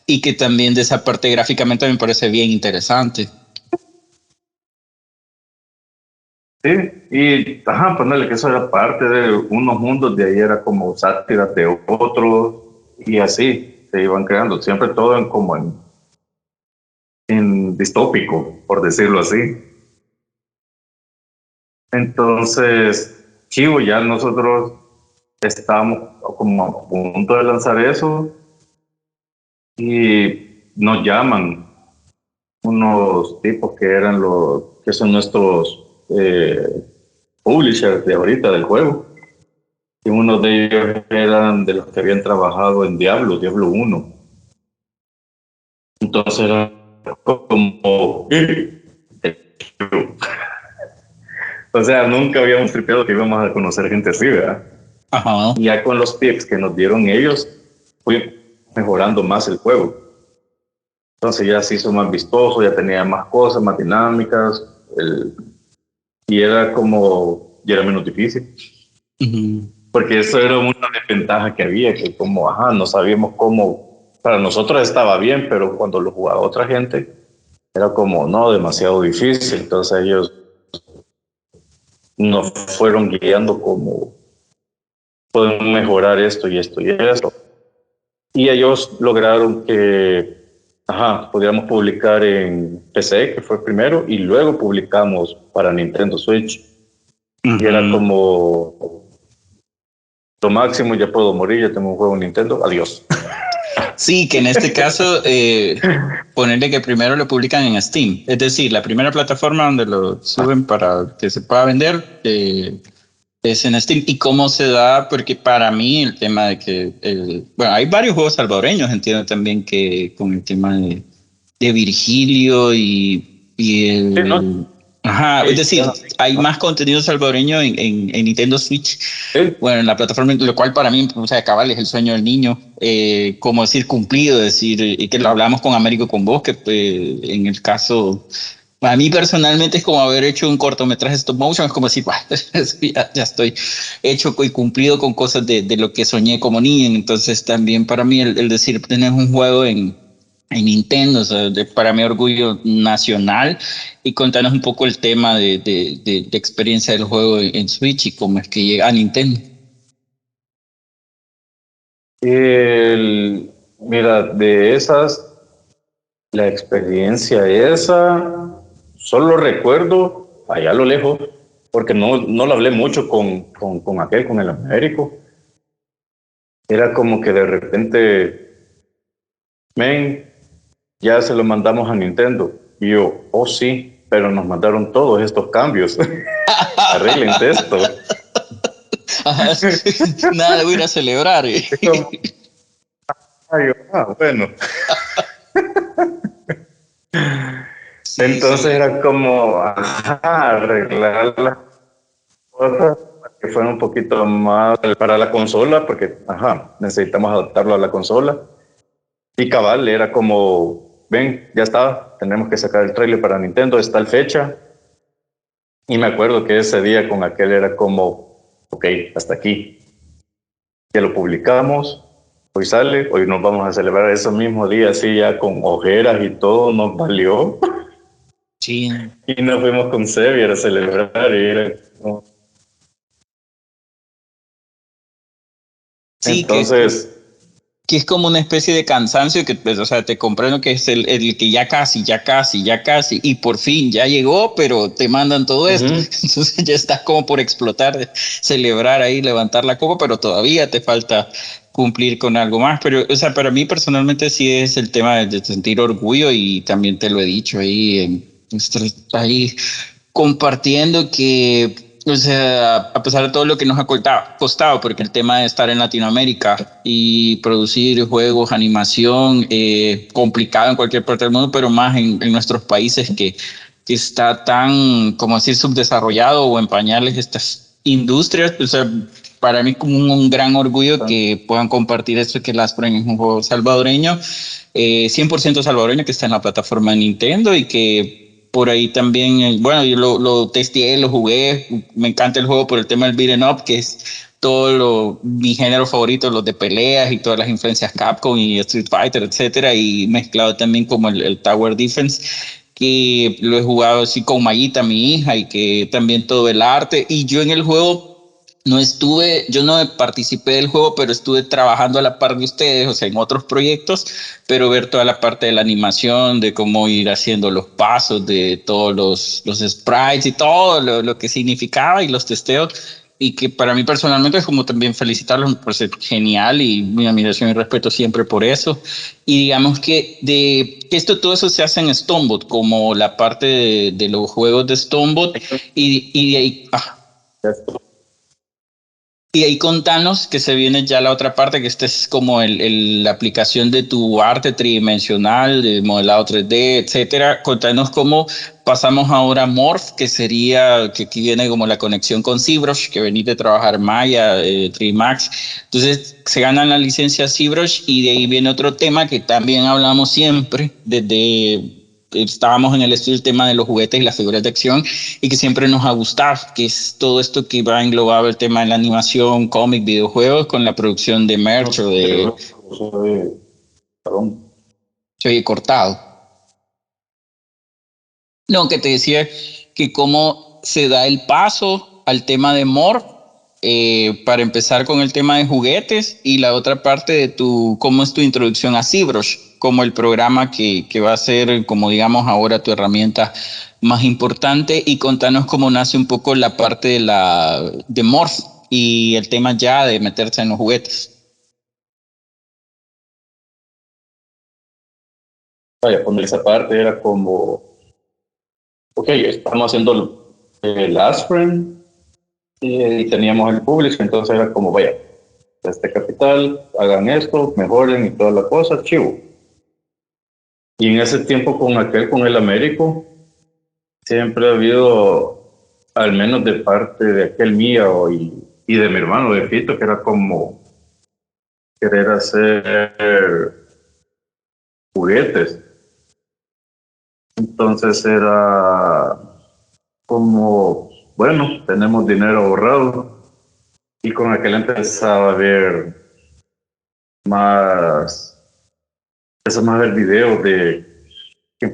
y que también de esa parte gráficamente me parece bien interesante. sí, y ponerle que eso era parte de unos mundos, de ahí era como sátiras de otros, y así se iban creando, siempre todo en distópico, por decirlo así. Entonces, chivo, ya nosotros estábamos como a punto de lanzar eso y nos llaman unos tipos que eran que son nuestros publishers de ahorita del juego. Y uno de ellos eran de los que habían trabajado en Diablo 1. Entonces era como... O sea, nunca habíamos tripeado que íbamos a conocer gente así, ¿verdad? Ajá. Y ya con los tips que nos dieron ellos, fui mejorando más el juego. Entonces ya se hizo más vistoso, ya tenía más cosas, más dinámicas, y era como, ya era menos difícil. Porque eso era una desventaja que había, que como, no sabíamos cómo, para nosotros estaba bien, pero cuando lo jugaba otra gente, era como, no, demasiado difícil. Entonces ellos nos fueron guiando como, podemos mejorar esto y esto y esto. Y ellos lograron que, pudiéramos publicar en PC, que fue primero, y luego publicamos para Nintendo Switch. Y era como, lo máximo, ya puedo morir, ya tengo un juego en Nintendo, adiós. Sí, que en este caso, ponerle que primero lo publican en Steam. Es decir, la primera plataforma donde lo suben para que se pueda vender es en Steam. ¿Y cómo se da? Porque para mí el tema de que, bueno, hay varios juegos salvadoreños, entiendo también que con el tema de Virgilio y Sí, ¿no? Ajá, es Sí, decir, hay más contenido salvadoreño en Nintendo Switch, sí. bueno, en la plataforma, lo cual para mí, o sea, cabal es el sueño del niño, como decir cumplido, decir, y que lo hablamos con Américo con vos, que en el caso, a mí personalmente es como haber hecho un cortometraje stop motion, es como decir, "Buah, ya estoy hecho y cumplido con cosas de lo que soñé como niño", entonces también para mí el decir, tener un juego en Nintendo, o sea, para mí orgullo nacional. Y contanos un poco el tema de experiencia del juego en Switch y cómo es que llega a Nintendo. Mira, de esas, la experiencia esa, solo recuerdo allá a lo lejos, porque no lo hablé mucho con el Américo. Era como que de repente, men, ya se lo mandamos a Nintendo. Y yo, oh sí, pero nos mandaron todos estos cambios. Arreglen esto. Nada, voy a ir a celebrar. Como, bueno. Sí, Entonces sí. era como arreglar las cosas que fueran un poquito más para la consola, porque necesitamos adaptarlo a la consola. Y cabal, era como, ven, ya está, tenemos que sacar el trailer para Nintendo, es tal fecha. Y me acuerdo que ese día con aquel era como, ok, hasta aquí. Ya lo publicamos, hoy sale, hoy nos vamos a celebrar ese mismo día, así ya con ojeras y todo, nos valió. Sí. Y nos fuimos con Xavier a celebrar y era como... Sí, Entonces... que es como una especie de cansancio que, pues, o sea, te comprendo que es el que ya casi, y por fin ya llegó, pero te mandan todo esto. Uh-huh. Entonces ya estás como por explotar, de celebrar ahí, levantar la copa, pero todavía te falta cumplir con algo más. Pero, o sea, para mí personalmente sí es el tema de sentir orgullo y también te lo he dicho ahí, ahí compartiendo que, o sea, a pesar de todo lo que nos ha costado, porque el tema de estar en Latinoamérica y producir juegos, animación, complicado en cualquier parte del mundo, pero más en nuestros países que está tan, como decir, subdesarrollado o en pañales estas industrias, o sea, para mí como un gran orgullo que puedan compartir esto, que Last Brain es un juego salvadoreño, 100% salvadoreño, que está en la plataforma de Nintendo y que por ahí también, bueno, yo lo testé, lo jugué, me encanta el juego por el tema del beat'em up, que es mi género favorito, los de peleas y todas las influencias Capcom y Street Fighter, etcétera, y mezclado también como el Tower Defense, que lo he jugado así con Mayita, mi hija, y que también todo el arte, y yo en el juego yo no participé del juego, pero estuve trabajando a la par de ustedes, o sea, en otros proyectos, pero ver toda la parte de la animación, de cómo ir haciendo los pasos, de todos los sprites y todo lo que significaba y los testeos, y que para mí personalmente es como también felicitarlos por ser genial y mi admiración y respeto siempre por eso. Y digamos que todo eso se hace en Stonebot, como la parte de los juegos de Stonebot, y de ahí... Y ahí contanos que se viene ya la otra parte, que esta es como la aplicación de tu arte tridimensional, de modelado 3D, etcétera. Contanos cómo pasamos ahora a Morph, que sería, que aquí viene como la conexión con ZBrush, que venís de trabajar Maya, 3Max. Entonces se ganan la licencia ZBrush y de ahí viene otro tema que también hablamos siempre, desde estábamos en el estudio del tema de los juguetes y las figuras de acción y que siempre nos ha gustado, que es todo esto que va englobado el tema de la animación, cómic, videojuegos con la producción de merch o de... Se oye cortado. No, que te decía que cómo se da el paso al tema de Morph, para empezar con el tema de juguetes y la otra parte de cómo es tu introducción a ZBrush, como el programa que va a ser, como digamos ahora, tu herramienta más importante, y contanos cómo nace un poco la parte de Morph y el tema ya de meterse en los juguetes. Vaya, poner esa parte era como, ok, estamos haciendo el Last Friend y teníamos el público, entonces era como, vaya, este capital, hagan esto, mejoren y toda la cosa, chivo. Y en ese tiempo con el Américo, siempre ha habido, al menos de parte de aquel mío y de mi hermano, de Fito, que era como querer hacer juguetes. Entonces era como, bueno, tenemos dinero ahorrado y con aquel empezaba a ver más, empezamos a ver videos yo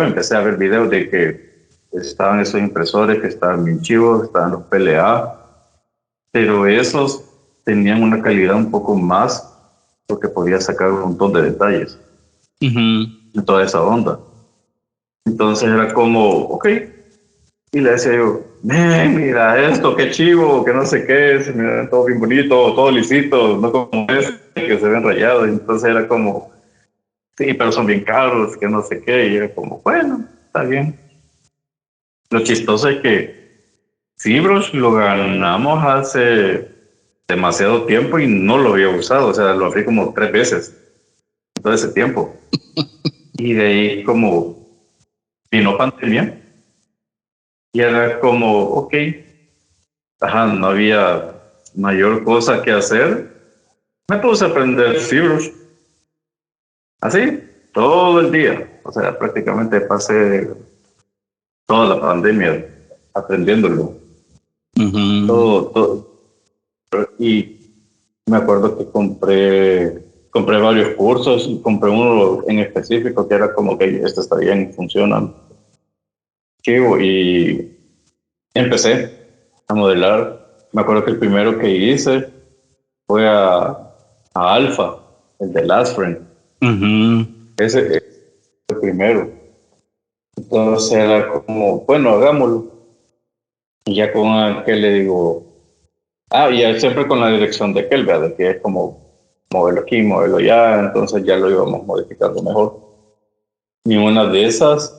empecé a ver videos de que estaban esos impresores que estaban bien chivos, estaban los PLA, pero esos tenían una calidad un poco más porque podía sacar un montón de detalles en toda esa onda. Entonces era como, ok, y le decía yo, mira esto, qué chivo, que no sé qué, se me ven todo bien bonito, todo lisito, no como que se ven rayados. Entonces era como, sí, pero son bien caros, que no sé qué, y era como, bueno, está bien. Lo chistoso es que ZBrush lo ganamos hace demasiado tiempo y no lo había usado, o sea, lo abrí como 3 veces en todo ese tiempo. Y de ahí como vino pandemia y era como, ok, ajá, no había mayor cosa que hacer. Me puse a aprender ZBrush, así, todo el día. O sea, prácticamente pasé toda la pandemia aprendiéndolo. Todo. Y me acuerdo que compré compré varios cursos, compré uno en específico que era como que este está bien, funciona. Y empecé a modelar. Me acuerdo que el primero que hice fue a Alpha, el de Last Friend. Ese es el primero. Entonces era como, bueno, hagámoslo. Y ya con aquel le digo, y siempre con la dirección de aquel, ¿verdad? Que es como moverlo aquí, moverlo allá, entonces ya lo íbamos modificando mejor. Y una de esas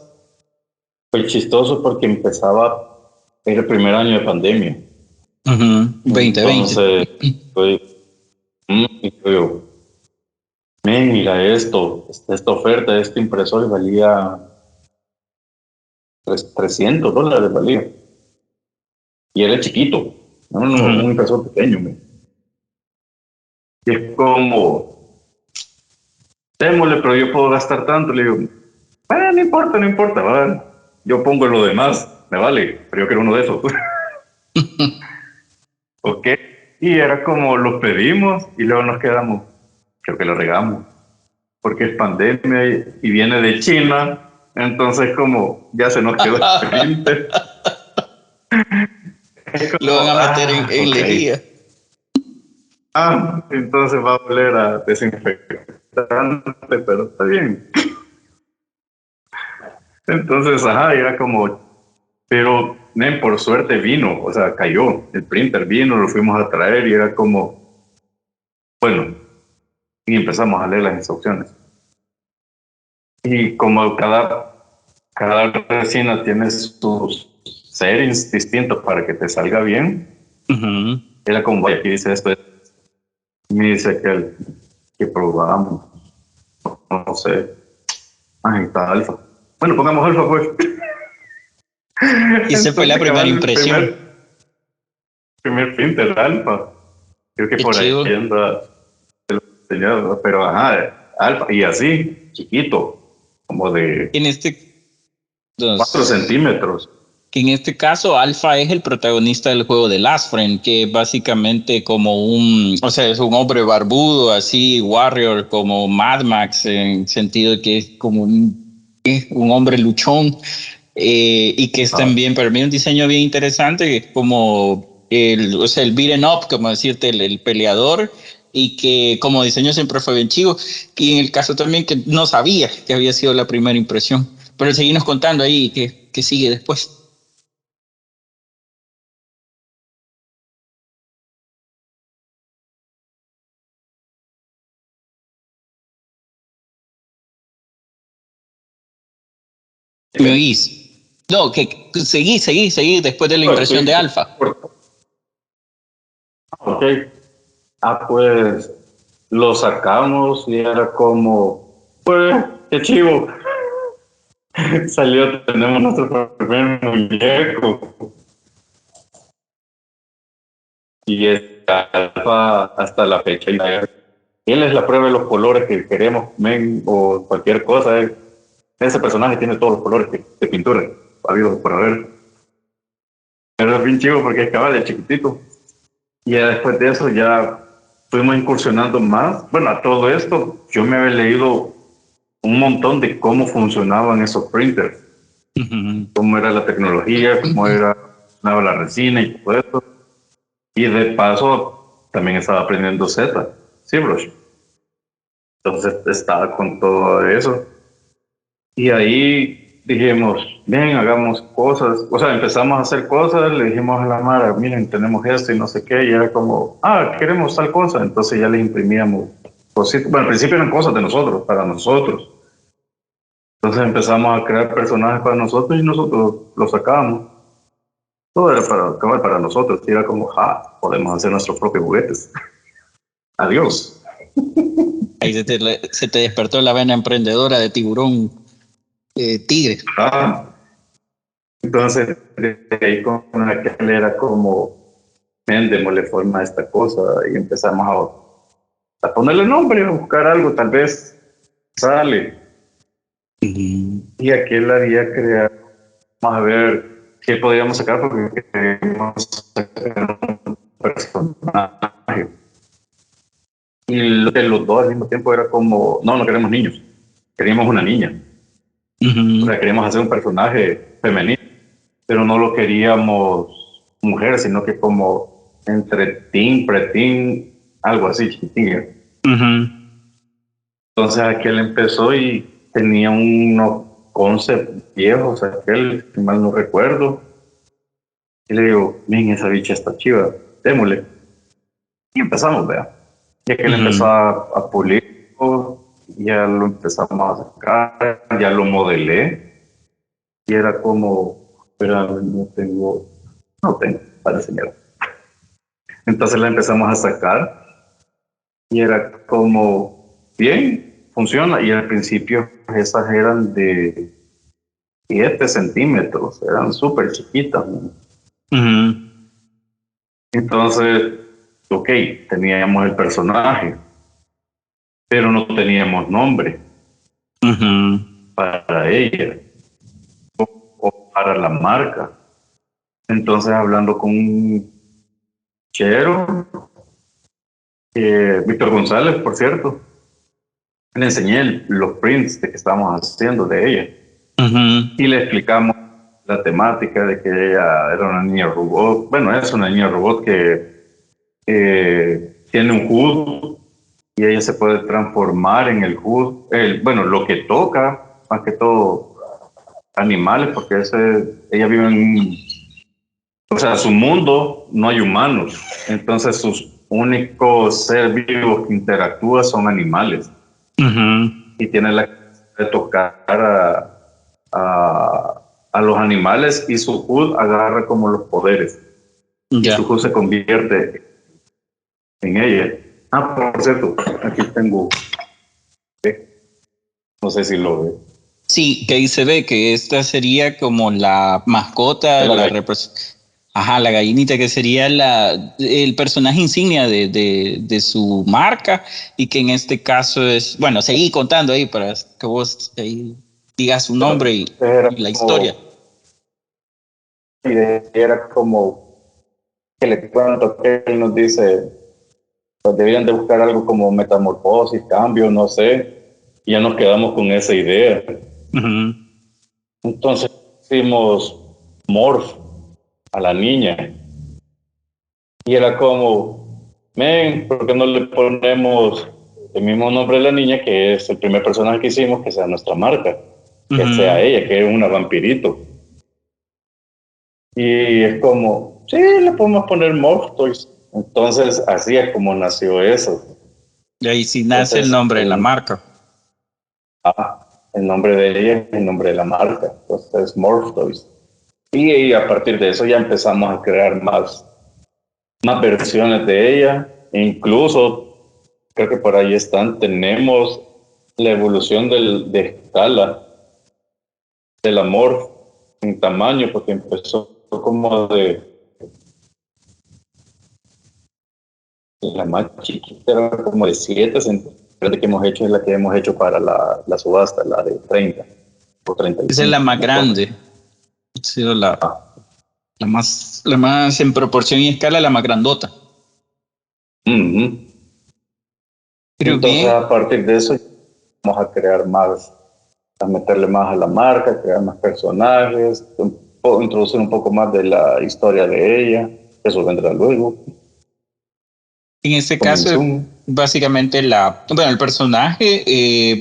fue chistoso porque era el primer año de pandemia. 2020. Entonces, y yo, mira esta oferta de este impresor valía $300 valía. Y era chiquito, no, un impresor pequeño. Y es como, démosle, pero yo puedo gastar tanto. Le digo, no importa, ¿vale? Yo pongo lo demás, me vale, pero yo quiero uno de esos. Ok. Y era como lo pedimos y luego nos quedamos, creo que lo regamos, porque es pandemia y viene de China, entonces como ya se nos quedó el printer. Lo van a meter en Ok. lejía. Entonces va a oler a desinfectante, pero está bien. Entonces, era como, pero por suerte vino, o sea, cayó, el printer vino, lo fuimos a traer y era como, bueno, y empezamos a leer las instrucciones. Y como cada resina tiene sus settings distintos para que te salga bien, era como, vaya, aquí dice esto, me dice que probamos, no sé, está alfa. Bueno, pongamos alfa, pues. Y esa fue la primera impresión. Primer printer alfa. Creo que Qué por ahí chido. anda el diseñador, pero alfa, y así, chiquito, como de En este, 4 centímetros. que en este caso Alpha es el protagonista del juego de Last Friend, que es básicamente como o sea, es un hombre barbudo, así, warrior, como Mad Max, en sentido de que es como un hombre luchón, y que es también, para mí, un diseño bien interesante, que es como o sea, el beaten up, como decirte, el peleador, y que como diseño siempre fue bien chivo, y en el caso también que no sabía que había sido la primera impresión, pero seguimos contando ahí que sigue después. ¿Me oís? No, que seguí después de la impresión de Alfa. Ok. Pues lo sacamos y era como, pues, qué chivo. Salió, tenemos nuestro primer muñeco. Y hasta la fecha. Él es la prueba de los colores que queremos, o cualquier cosa. Ese personaje tiene todos los colores de pintura habido por haber. Pero es bien chivo porque es cabal, es chiquitito. Y ya después de eso ya fuimos incursionando más. Bueno, a todo esto yo me había leído un montón de cómo funcionaban esos printers, cómo era la tecnología, cómo era la resina y todo eso. Y de paso también estaba aprendiendo Z, ZBrush. Entonces estaba con todo eso. Y ahí dijimos, ven, hagamos cosas. O sea, empezamos a hacer cosas, le dijimos a la Mara, miren, tenemos esto y no sé qué. Y era como, queremos tal cosa. Entonces ya le imprimíamos cositas. Bueno, al principio eran cosas de nosotros, para nosotros. Entonces empezamos a crear personajes para nosotros y nosotros los sacábamos. Todo era para nosotros. Y era como, podemos hacer nuestros propios juguetes. Adiós. Ahí se te despertó la vena emprendedora de tiburón tigre. Entonces, de ahí con aquel era como, démosle forma a esta cosa y empezamos a ponerle nombre, a buscar algo, tal vez sale. Y aquel había creado, vamos a ver qué podríamos sacar porque queríamos sacar un personaje. Y lo que los dos al mismo tiempo era como, no queremos niños, queríamos una niña. O sea, queríamos hacer un personaje femenino, pero no lo queríamos mujer, sino que como entre teen, preteen, algo así, chiquitín. Entonces aquel empezó y tenía unos concepts viejos, aquel, si mal no recuerdo. Y le digo, miren, esa bicha está chiva, démosle. Y empezamos, vea. Y aquel empezó a pulir, ya lo empezamos a sacar, ya lo modelé. Y era como, pero no tengo, para enseñar. Entonces la empezamos a sacar y era como, bien, funciona. Y al principio esas eran de 7 centímetros, eran súper chiquitas. Entonces, ok, teníamos el personaje, pero no teníamos nombre para ella o para la marca. Entonces, hablando con un chero, Víctor González, por cierto, le enseñé los prints de que estábamos haciendo de ella y le explicamos la temática de que ella era una niña robot. Bueno, es una niña robot que tiene un HUD y ella se puede transformar en el HUD. Bueno, lo que toca, más que todo, animales, porque ella vive en o sea, su mundo no hay humanos, entonces sus únicos seres vivos que interactúan son animales. Y tiene la capacidad de tocar a los animales y su HUD agarra como los poderes. Y su HUD se convierte en ella. Por cierto, aquí tengo, no sé si lo ve. Sí, que ahí se ve que esta sería como la mascota, la gallinita, que sería el personaje insignia de su marca, y que en este caso es, bueno, seguí contando ahí para que vos ahí digas su nombre y la historia. Y era como que le cuento que él nos dice, pues debían de buscar algo como metamorfosis, cambio, no sé, y ya nos quedamos con esa idea. Entonces hicimos Morph a la niña y era como, ¿por qué no le ponemos el mismo nombre de la niña, que es el primer personaje que hicimos, que sea nuestra marca, que sea ella, que es una vampirito? Y es como, sí, le podemos poner Morph Toys. Entonces así es como nació eso. Y ahí sí nace el nombre de la marca. El nombre de ella es el nombre de la marca, entonces Morph Toys. Y a partir de eso ya empezamos a crear más versiones de ella. Incluso, creo que por ahí están, tenemos la evolución de escala del amor en tamaño, porque empezó como de la más chiquita, era como de 7 centímetros. La que hemos hecho es la que hemos hecho para la subasta, la de 30 o 35. Esa es la más grande. Ha sido la más en proporción y escala, la más grandota. Pero entonces, bien, a partir de eso, vamos a crear más, a meterle más a la marca, crear más personajes, introducir un poco más de la historia de ella. Eso vendrá luego. En este caso, básicamente el personaje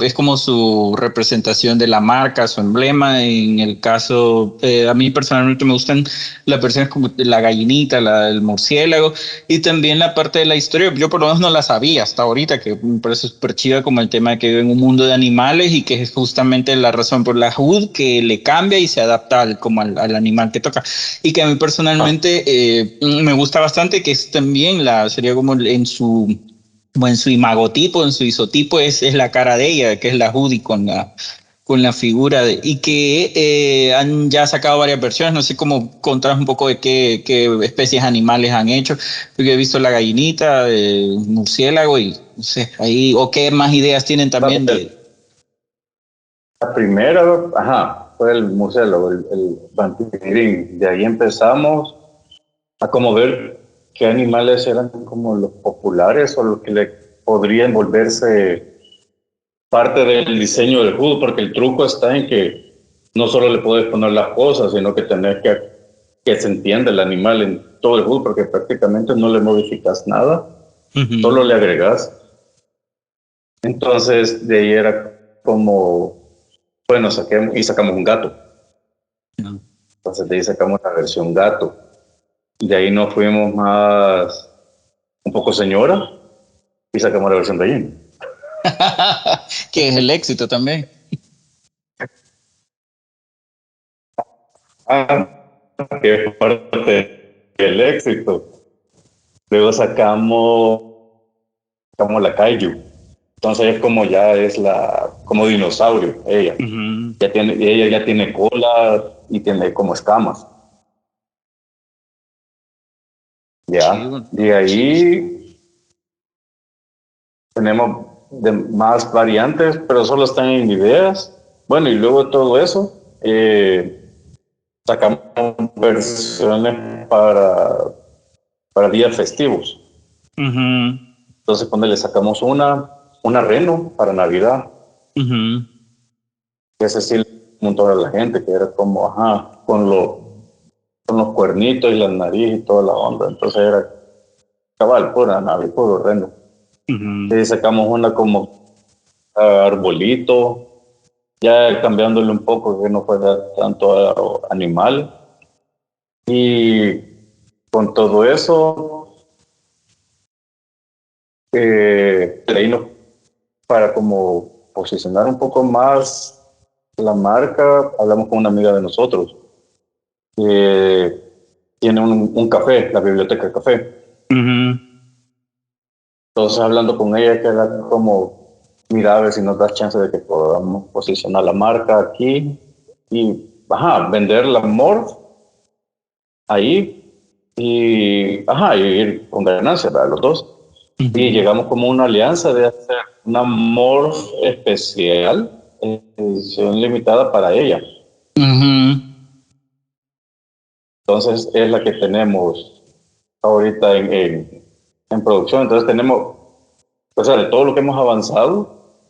es como su representación de la marca, su emblema. En el caso, a mí personalmente me gustan las versiones como la gallinita, el murciélago, y también la parte de la historia. Yo por lo menos no la sabía hasta ahorita, que me parece súper chido, como el tema de que vive en un mundo de animales y que es justamente la razón por la HUD que le cambia y se adapta al animal que toca. Y que a mí personalmente me gusta bastante, que es también sería como en su imagotipo, en su isotipo, es la cara de ella, que es la Judy con la figura y que han ya sacado varias versiones. No sé cómo contar un poco de qué especies animales han hecho, porque he visto la gallinita, el murciélago y no sé, ahí, o qué más ideas tienen también La primera, fue el murciélago, el vampirín. De ahí empezamos a como ver qué animales eran como los populares o los que le podrían volverse parte del diseño del HUD, porque el truco está en que no solo le puedes poner las cosas, sino que tenés que se entienda el animal en todo el HUD, porque prácticamente no le modificas nada, solo le agregas. Entonces, de ahí era como, bueno, sacamos un gato. Entonces, de ahí sacamos la versión gato. De ahí nos fuimos más, un poco señora, y sacamos la versión gallina. Que es el éxito también. Que es parte del éxito. Luego sacamos la Kaiju. Entonces es como ya es como dinosaurio, ella. Ella ya tiene cola y tiene como escamas. Ya. De ahí tenemos más variantes, pero solo están en ideas. Bueno, y luego de todo eso, sacamos versiones para días festivos. Entonces, cuando le sacamos una reno para Navidad, ese sí le montó a la gente, que era como, con los cuernitos y la nariz y toda la onda. Entonces era cabal, pura nave, puro reno. Y sacamos una como arbolito, ya cambiándole un poco, que no fuera tanto animal. Y con todo eso, para como posicionar un poco más la marca, hablamos con una amiga de nosotros que tiene un café, la biblioteca de café. Entonces, hablando con ella, que era como, mira, a ver si nos das chance de que podamos posicionar la marca aquí y vender la Morph ahí y ir con ganancias para los dos. Y llegamos como una alianza de hacer una Morph especial, edición limitada para ella. Entonces es la que tenemos ahorita en producción. Entonces tenemos, o sea, de todo lo que hemos avanzado,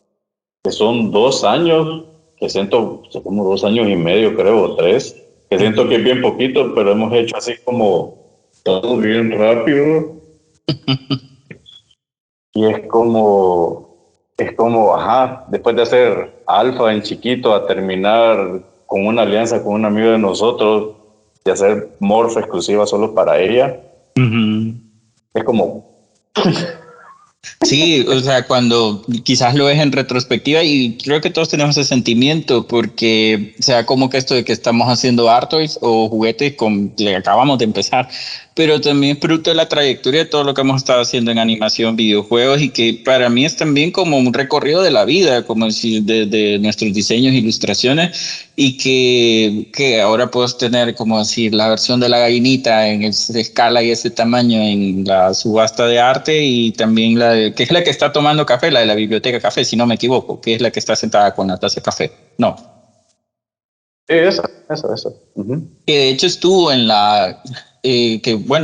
que son 2 años, que siento como 2 años y medio, creo, o 3, que siento que es bien poquito, pero hemos hecho así como todo bien rápido. Y es como, después de hacer alfa en chiquito, a terminar con una alianza con un amigo de nosotros, de hacer Morph exclusiva solo para ella, es como... Sí, o sea, cuando quizás lo ves en retrospectiva, y creo que todos tenemos ese sentimiento, porque sea como que esto de que estamos haciendo Artois o juguetes que acabamos de empezar, pero también es producto de la trayectoria de todo lo que hemos estado haciendo en animación, videojuegos, y que para mí es también como un recorrido de la vida, como decir, de nuestros diseños, ilustraciones, y que ahora puedes tener, como decir, la versión de la gallinita en esa escala y ese tamaño en la subasta de arte, y también que es la que está tomando café, la de la biblioteca café, si no me equivoco, que es la que está sentada con la taza de café. No. Esa. Que de hecho estuvo en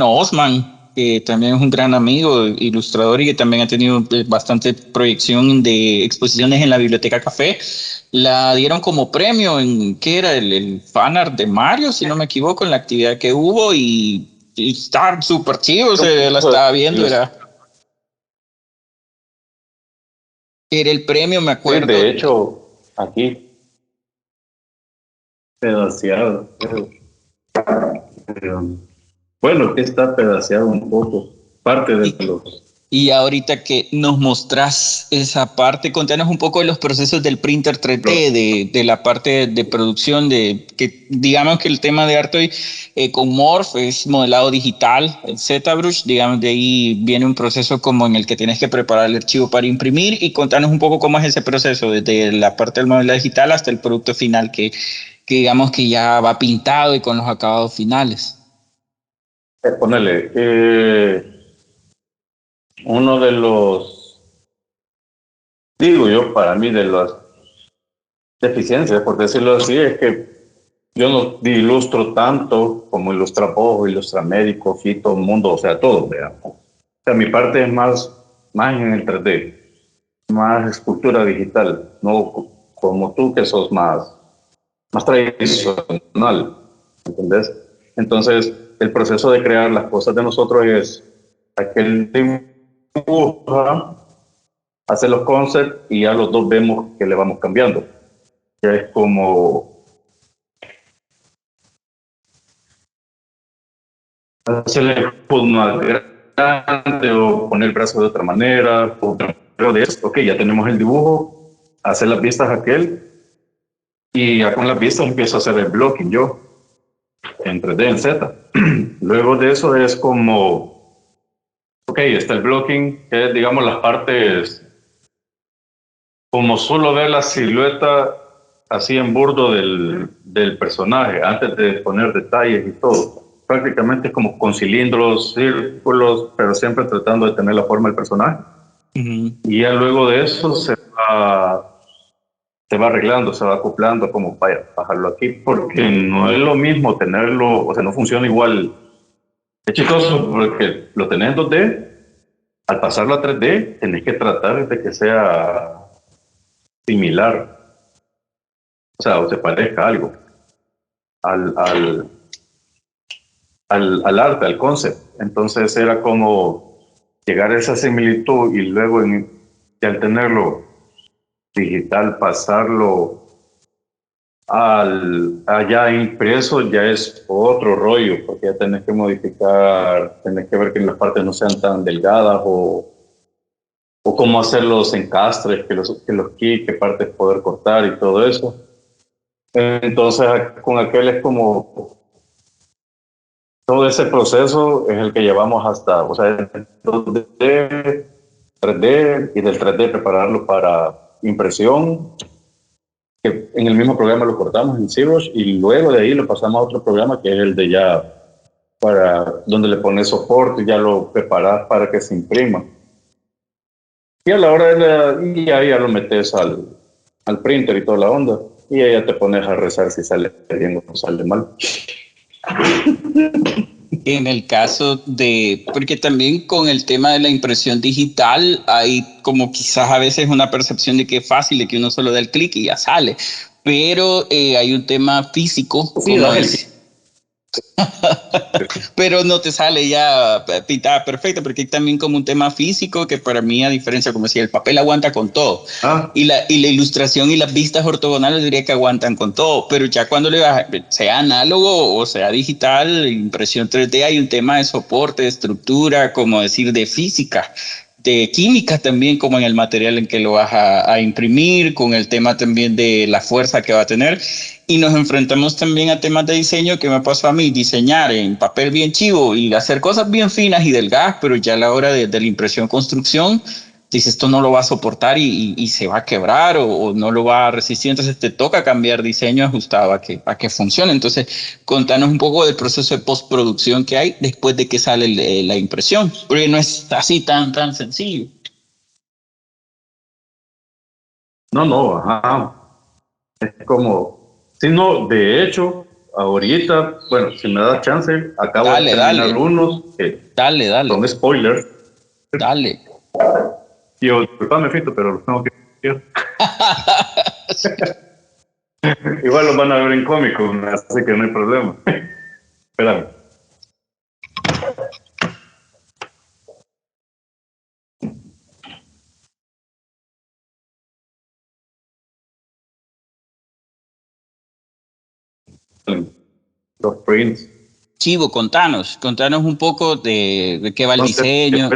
Osman, que también es un gran amigo, ilustrador, y que también ha tenido bastante proyección de exposiciones en la Biblioteca Café. La dieron como premio ¿qué era? El fanart de Mario, si no me equivoco, en la actividad que hubo, y está súper chido, se la estaba viendo, era el premio, me acuerdo. Sí, de hecho, aquí pedaceado. Bueno, que está pedaceado un poco, parte de los... Y ahorita que nos mostrás esa parte, contanos un poco de los procesos del printer 3D, de la parte de producción, que digamos que el tema de Artois con Morph es modelado digital, el ZBrush, digamos, de ahí viene un proceso como en el que tienes que preparar el archivo para imprimir, y contanos un poco cómo es ese proceso, desde la parte del modelado digital hasta el producto final, que digamos que ya va pintado y con los acabados finales. Uno de los, digo yo, para mí, de las deficiencias, por decirlo así, es que yo no ilustro tanto como ilustra Bojo, ilustra médico, Fito, Mundo, o sea, todo, ¿verdad? O sea, mi parte es más más en el 3D, más escultura digital, no como tú que sos más tradicional, ¿entendés? Entonces, el proceso de crear las cosas de nosotros es aquel dibuja, hace los concepts y ya los dos vemos que le vamos cambiando. Ya es como hacerle más grande o poner el brazo de otra manera, pero de esto, ok, ya tenemos el dibujo, hacer las vistas aquel y ya con las vistas empiezo a hacer el blocking yo en 3D, en Z. Luego de eso es como, ok, está el blocking, que es, digamos, las partes, como solo ver la silueta así en burdo del personaje, antes de poner detalles y todo. Prácticamente es como con cilindros, círculos, pero siempre tratando de tener la forma del personaje. Y ya luego de eso se va arreglando, se va acoplando como para bajarlo aquí, porque no es lo mismo tenerlo, o sea, no funciona igual. Es chistoso porque lo tenés en 2D, al pasarlo a 3D, tenés que tratar de que sea similar, o sea, o se parezca algo al, al, al arte, al concept. Entonces era como llegar a esa similitud y luego y al tenerlo digital, pasarlo allá impreso ya es otro rollo, porque ya tenés que modificar, tenés que ver que las partes no sean tan delgadas o cómo hacer los encastres, qué partes poder cortar y todo eso. Entonces con aquel es como todo ese proceso es el que llevamos hasta, o sea, 2D, 3D y del 3D prepararlo para impresión, que en el mismo programa lo cortamos en ZBrush y luego de ahí lo pasamos a otro programa que es el de ya para donde le pones soporte y ya lo preparas para que se imprima. Y a la hora y ahí ya lo metes al printer y toda la onda y ahí ya te pones a rezar si sale bien o sale mal. En el caso de, porque también con el tema de la impresión digital hay como quizás a veces una percepción de que es fácil, de que uno solo da el clic y ya sale, pero hay un tema físico, Sí, como es. Pero no te sale ya pintada perfecta, porque hay también como un tema físico que para mí, a diferencia, como decía, el papel aguanta con todo. Y la ilustración y las vistas ortogonales diría que aguantan con todo, pero ya cuando le vas, sea análogo o sea digital, impresión 3D, hay un tema de soporte, de estructura, como decir, de física, de química también, como en el material en que lo vas a imprimir, con el tema también de la fuerza que va a tener. Y nos enfrentamos también a temas de diseño que me pasó a mí, diseñar en papel bien chivo y hacer cosas bien finas y delgadas, pero ya a la hora de la impresión construcción, dices, esto no lo va a soportar y se va a quebrar o no lo va a resistir, entonces te toca cambiar diseño ajustado a que funcione. Entonces, contanos un poco del proceso de postproducción que hay después de que sale la impresión, porque no es así tan sencillo. No, ajá. Es como, si no, de hecho, ahorita, bueno, si me das chance, acabo de terminar unos que Dale, son spoilers. dale. Yo, disculpame, Fito, pero los tengo que decir. Igual los van a ver en cómico, así que no hay problema. Espérame. Los prints. Chivo, contanos un poco de qué va el diseño.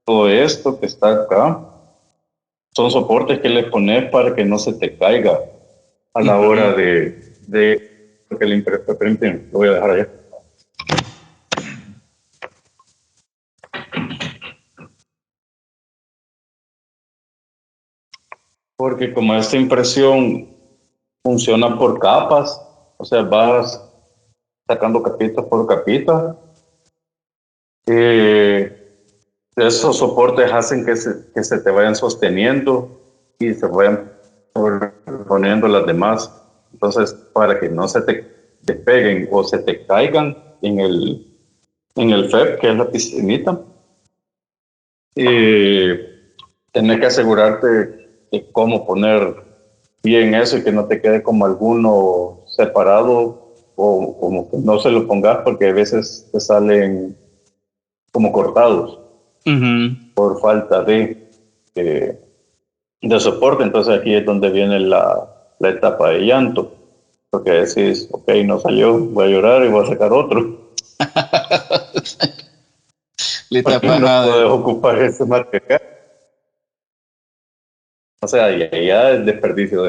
Todo esto que está acá son soportes que le pones para que no se te caiga a la hora de porque el imprint lo voy a dejar allá. Porque como esta impresión funciona por capas, o sea, vas sacando capita por capita, esos soportes hacen que se te vayan sosteniendo y se vayan poniendo las demás. Entonces, para que no se te despeguen o se te caigan en el FEP, que es la piscinita, Tener que asegurarte de cómo poner bien eso y que no te quede como alguno separado o como que no se lo pongas porque a veces te salen como cortados por falta de soporte. Entonces aquí es donde viene la etapa de llanto, porque decís, ok, no salió, voy a llorar y voy a sacar otro. La Porque etapa no de... puedes ocupar ese material. O sea, ya es desperdicio.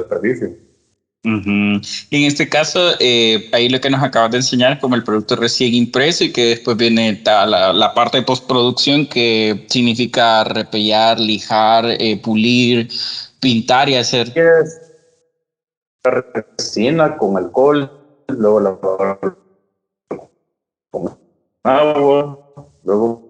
Y en este caso, ahí lo que nos acabas de enseñar es como el producto recién impreso y que después viene la parte de postproducción que significa repellar, lijar, pulir, pintar y hacer. Y es la resina con alcohol, luego lavar con agua, luego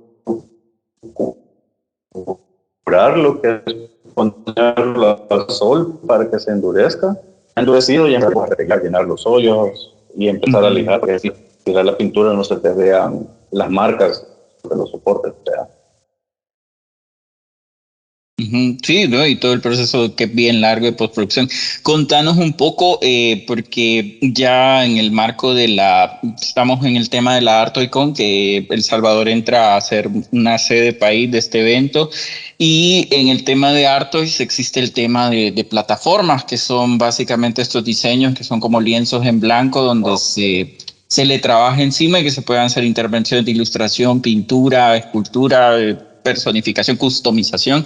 curarlo, que es ponerlo al sol para que se endurezca. Endurecido ya empezar a arreglar, llenar los hoyos y empezar a lijar, porque si tirar la pintura no se te vean las marcas de los soportes. O sea. Sí, ¿no? Y todo el proceso que es bien largo de postproducción. Contanos un poco, porque ya en el marco estamos en el tema de la ArtOICON, que El Salvador entra a ser una sede país de este evento, y en el tema de Artois existe el tema de plataformas, que son básicamente estos diseños que son como lienzos en blanco, donde se le trabaja encima y que se puedan hacer intervenciones de ilustración, pintura, escultura, personificación, customización.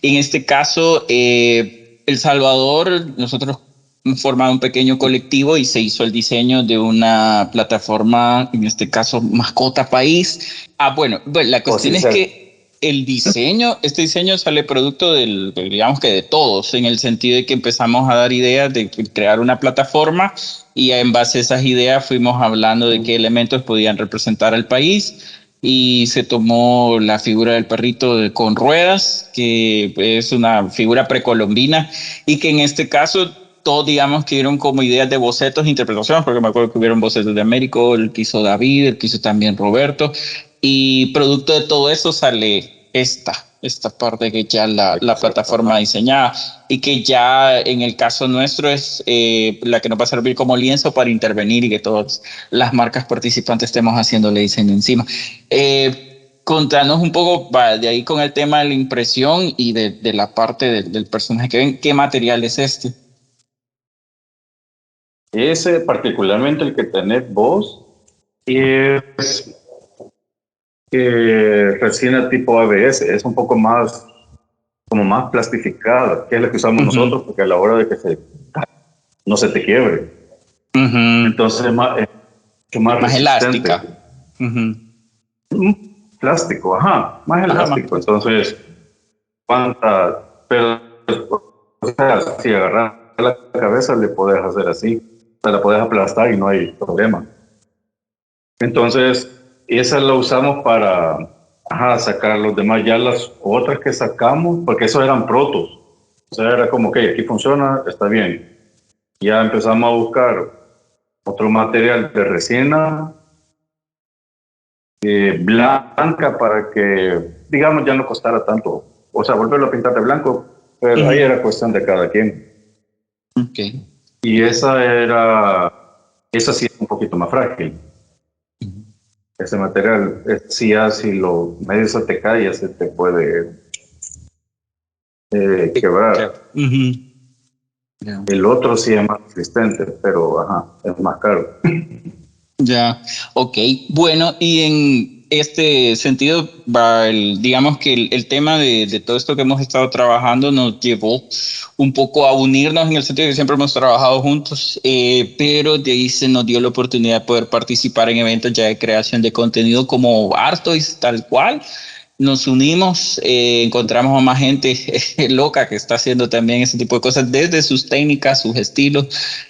En este caso, El Salvador, nosotros hemos formado un pequeño colectivo y se hizo el diseño de una plataforma, en este caso Mascota País. Bueno, la cuestión es que este diseño sale producto digamos que de todos, en el sentido de que empezamos a dar ideas de crear una plataforma y en base a esas ideas fuimos hablando de qué elementos podían representar al país y se tomó la figura del perrito con ruedas, que es una figura precolombina y que en este caso todos digamos que dieron como ideas de bocetos, interpretaciones, porque me acuerdo que hubieron bocetos de Américo, el que hizo David, el que hizo también Roberto, y producto de todo eso sale esta parte que ya la plataforma diseñada y que ya en el caso nuestro es la que nos va a servir como lienzo para intervenir y que todas las marcas participantes estemos haciéndole diseño encima. Contanos un poco de ahí con el tema de la impresión y de la parte del personaje que ven, ¿qué material es este? Ese, particularmente el que tenés vos, es resina tipo ABS, es un poco más, como más plastificada, que es la que usamos nosotros, porque a la hora de que no se te quiebre. Entonces es mucho más resistente. Elástica. Plástico, más elástico. Entonces, pero o sea, si agarras la cabeza le puedes hacer así, la puedes aplastar y no hay problema. Entonces, esa la usamos para sacar los demás. Ya las otras que sacamos, porque esos eran protos, o sea, era como que aquí funciona, está bien. Ya empezamos a buscar otro material de resina blanca para que, digamos, ya no costara tanto. O sea, volverlo a pintar de blanco, pero ahí era cuestión de cada quien. Okay. Y esa sí es un poquito más frágil. Ese material, si lo medio se te cae, ya se te puede quebrar. El otro sí es más resistente, pero es más caro. Ya, ok. Bueno, y en este sentido, digamos que el tema de todo esto que hemos estado trabajando nos llevó un poco a unirnos en el sentido de que siempre hemos trabajado juntos, pero de ahí se nos dio la oportunidad de poder participar en eventos ya de creación de contenido como Artois, tal cual. Nos unimos, encontramos a más gente loca que está haciendo también ese tipo de cosas desde sus técnicas, sus estilos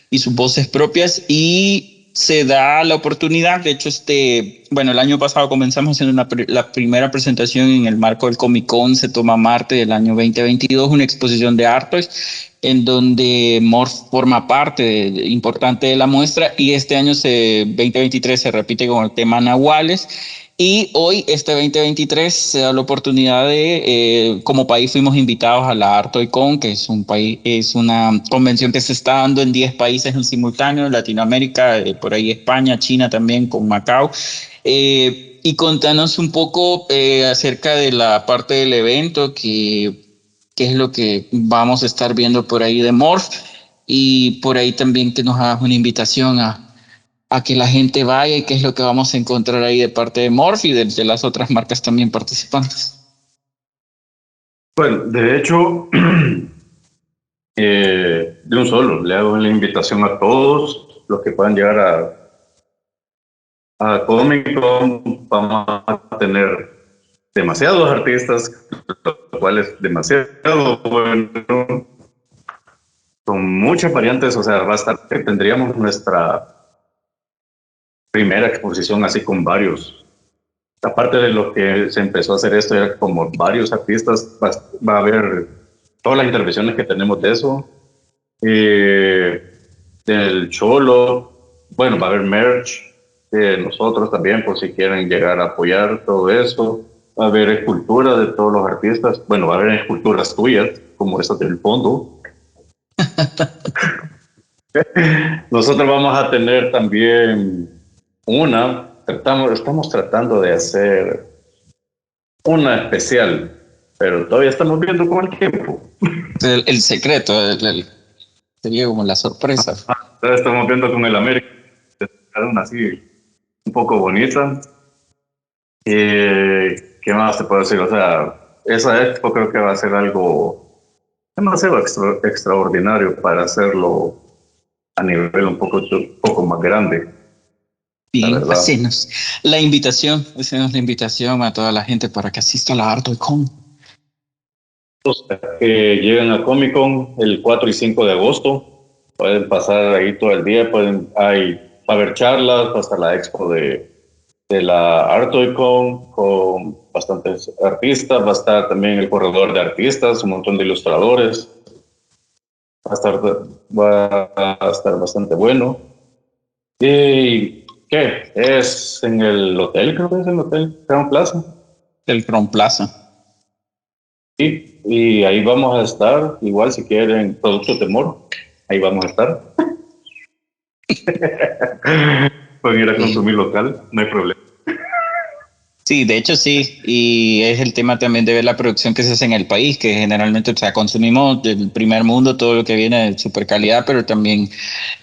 y sus voces propias y se da la oportunidad. De hecho, el año pasado comenzamos haciendo la primera presentación en el marco del Comic Con Se Toma Marte del año 2022, una exposición de Artois en donde Morph forma parte importante de la muestra y este año 2023 se repite con el tema Nahuales. Y hoy, este 2023, se da la oportunidad de, como país fuimos invitados a la Artoicon, que es es una convención que se está dando en 10 países en simultáneo, Latinoamérica, por ahí España, China también, con Macao. Y contanos un poco acerca de la parte del evento, qué es lo que vamos a estar viendo por ahí de Morph, y por ahí también que nos hagas una invitación a que la gente vaya y qué es lo que vamos a encontrar ahí de parte de Morph y de las otras marcas también participantes. Bueno, de hecho, de un solo, le hago la invitación a todos los que puedan llegar a Comic Con. Vamos a tener demasiados artistas, lo cual es demasiado bueno, con muchas variantes. O sea, tendríamos nuestra primera exposición así con varios. Aparte de lo que se empezó a hacer esto, era como varios artistas, va a haber todas las intervenciones que tenemos de eso. Del Cholo, bueno, va a haber merch de nosotros también, por si quieren llegar a apoyar todo eso. Va a haber esculturas de todos los artistas. Bueno, va a haber esculturas tuyas, como esas del fondo. Nosotros vamos a tener también estamos tratando de hacer una especial, pero todavía estamos viendo con el tiempo. El secreto, sería como la sorpresa. Todavía estamos viendo con el América, una así un poco bonita. ¿Qué más te puedo decir? O sea, esa expo creo que va a ser algo demasiado extraordinario para hacerlo a nivel un poco más grande. Bien, hacenos la invitación a toda la gente para que asista a la ArtoiCon. Que lleguen a Comic Con el 4 y 5 de agosto, pueden pasar ahí todo el día, va a haber charlas, va a estar la expo de la Artoicon con bastantes artistas, va a estar también el corredor de artistas, un montón de ilustradores, va a estar bastante bueno. ¿Y qué? Es en el hotel, creo que es el hotel Crown Plaza. El Crown Plaza. Y ahí vamos a estar, igual si quieren productos de Moro, ahí vamos a estar. Pueden ir a consumir local, no hay problema. Sí, de hecho sí, y es el tema también de ver la producción que se hace en el país, que generalmente, o sea, consumimos del primer mundo todo lo que viene de super calidad, pero también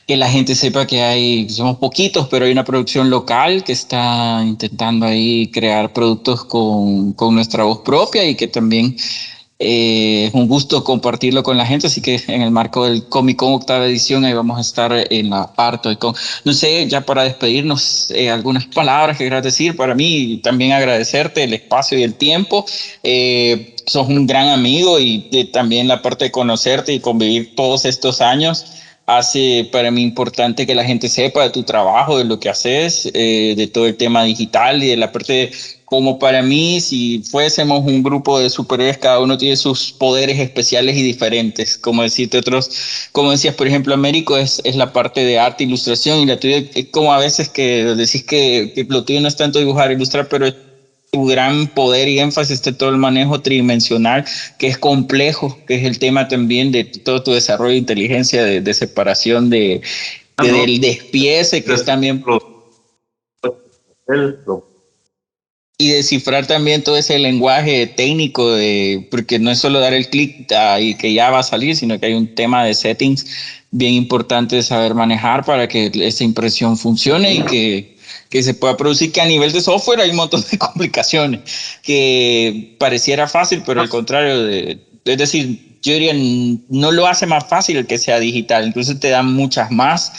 que la gente sepa que somos poquitos, pero hay una producción local que está intentando ahí crear productos con nuestra voz propia y que también es un gusto compartirlo con la gente, así que en el marco del Comic Con octava edición ahí vamos a estar en la Artoicon. No sé, ya para despedirnos, algunas palabras que quieras decir para mí, y también agradecerte el espacio y el tiempo. Sos un gran amigo y también la parte de conocerte y convivir todos estos años hace para mí importante que la gente sepa de tu trabajo, de lo que haces, de todo el tema digital y de la parte de como para mí, si fuésemos un grupo de superhéroes, cada uno tiene sus poderes especiales y diferentes. Como decirte otros, como decías, por ejemplo, Américo es la parte de arte, ilustración, y la tuya es como a veces que decís que lo tuyo no es tanto dibujar, ilustrar, pero es tu gran poder y énfasis de todo el manejo tridimensional, que es complejo, que es el tema también de todo tu desarrollo de inteligencia, de separación, del despiece, que es también y descifrar también todo ese lenguaje técnico, porque no es solo dar el clic y que ya va a salir, sino que hay un tema de settings bien importante de saber manejar para que esa impresión funcione y que se pueda producir, que a nivel de software hay un montón de complicaciones, que pareciera fácil, pero al contrario, es decir, yo diría, no lo hace más fácil el que sea digital, incluso te dan muchas más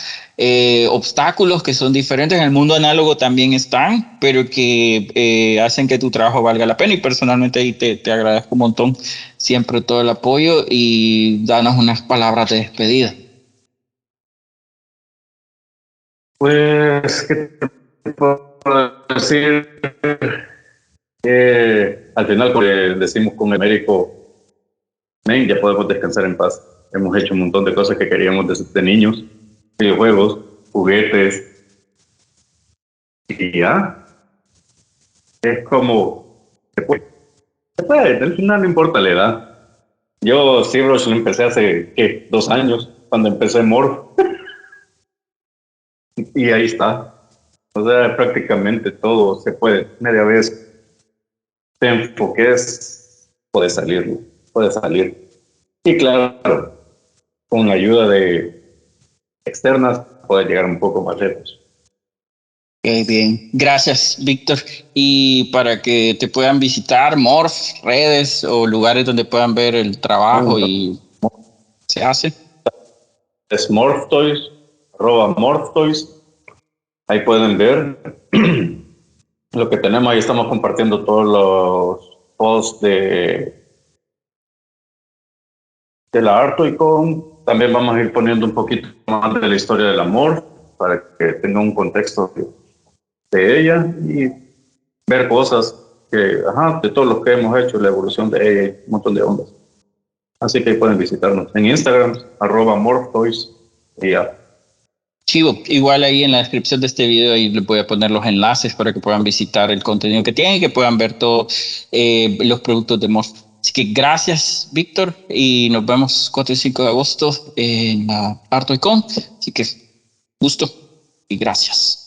obstáculos que son diferentes en el mundo análogo también están, pero que hacen que tu trabajo valga la pena y personalmente ahí te agradezco un montón siempre todo el apoyo y danos unas palabras de despedida. Pues, ¿qué te puedo decir? Al final, porque decimos con el médico, ya podemos descansar en paz. Hemos hecho un montón de cosas que queríamos desde niños, videojuegos, juguetes, y ya. Es como, se puede, al final no importa la edad. Yo ZBrush lo empecé hace, ¿qué? 2 años, cuando empecé Morph, y ahí está. O sea, prácticamente todo se puede. Media vez te enfoques, puede salir, puede salir. Y claro, con la ayuda de externas, puede llegar un poco más lejos. Bien, gracias, Víctor. Y para que te puedan visitar, Morph, redes o lugares donde puedan ver el trabajo y se hace. Es MorphToys, @MorphToys. Ahí pueden ver lo que tenemos. Ahí estamos compartiendo todos los posts de la ArtoiCon. También vamos a ir poniendo un poquito más de la historia del amor para que tenga un contexto de ella y ver cosas que, de todo lo que hemos hecho, la evolución de ella y un montón de ondas. Así que ahí pueden visitarnos en Instagram, @MorphToys y ya. Chivo, igual ahí en la descripción de este video ahí les voy a poner los enlaces para que puedan visitar el contenido que tienen y que puedan ver todos los productos de Morph. Así que gracias, Víctor, y nos vemos 4 y 5 de agosto en la ArtoiCon. Así que gusto y gracias.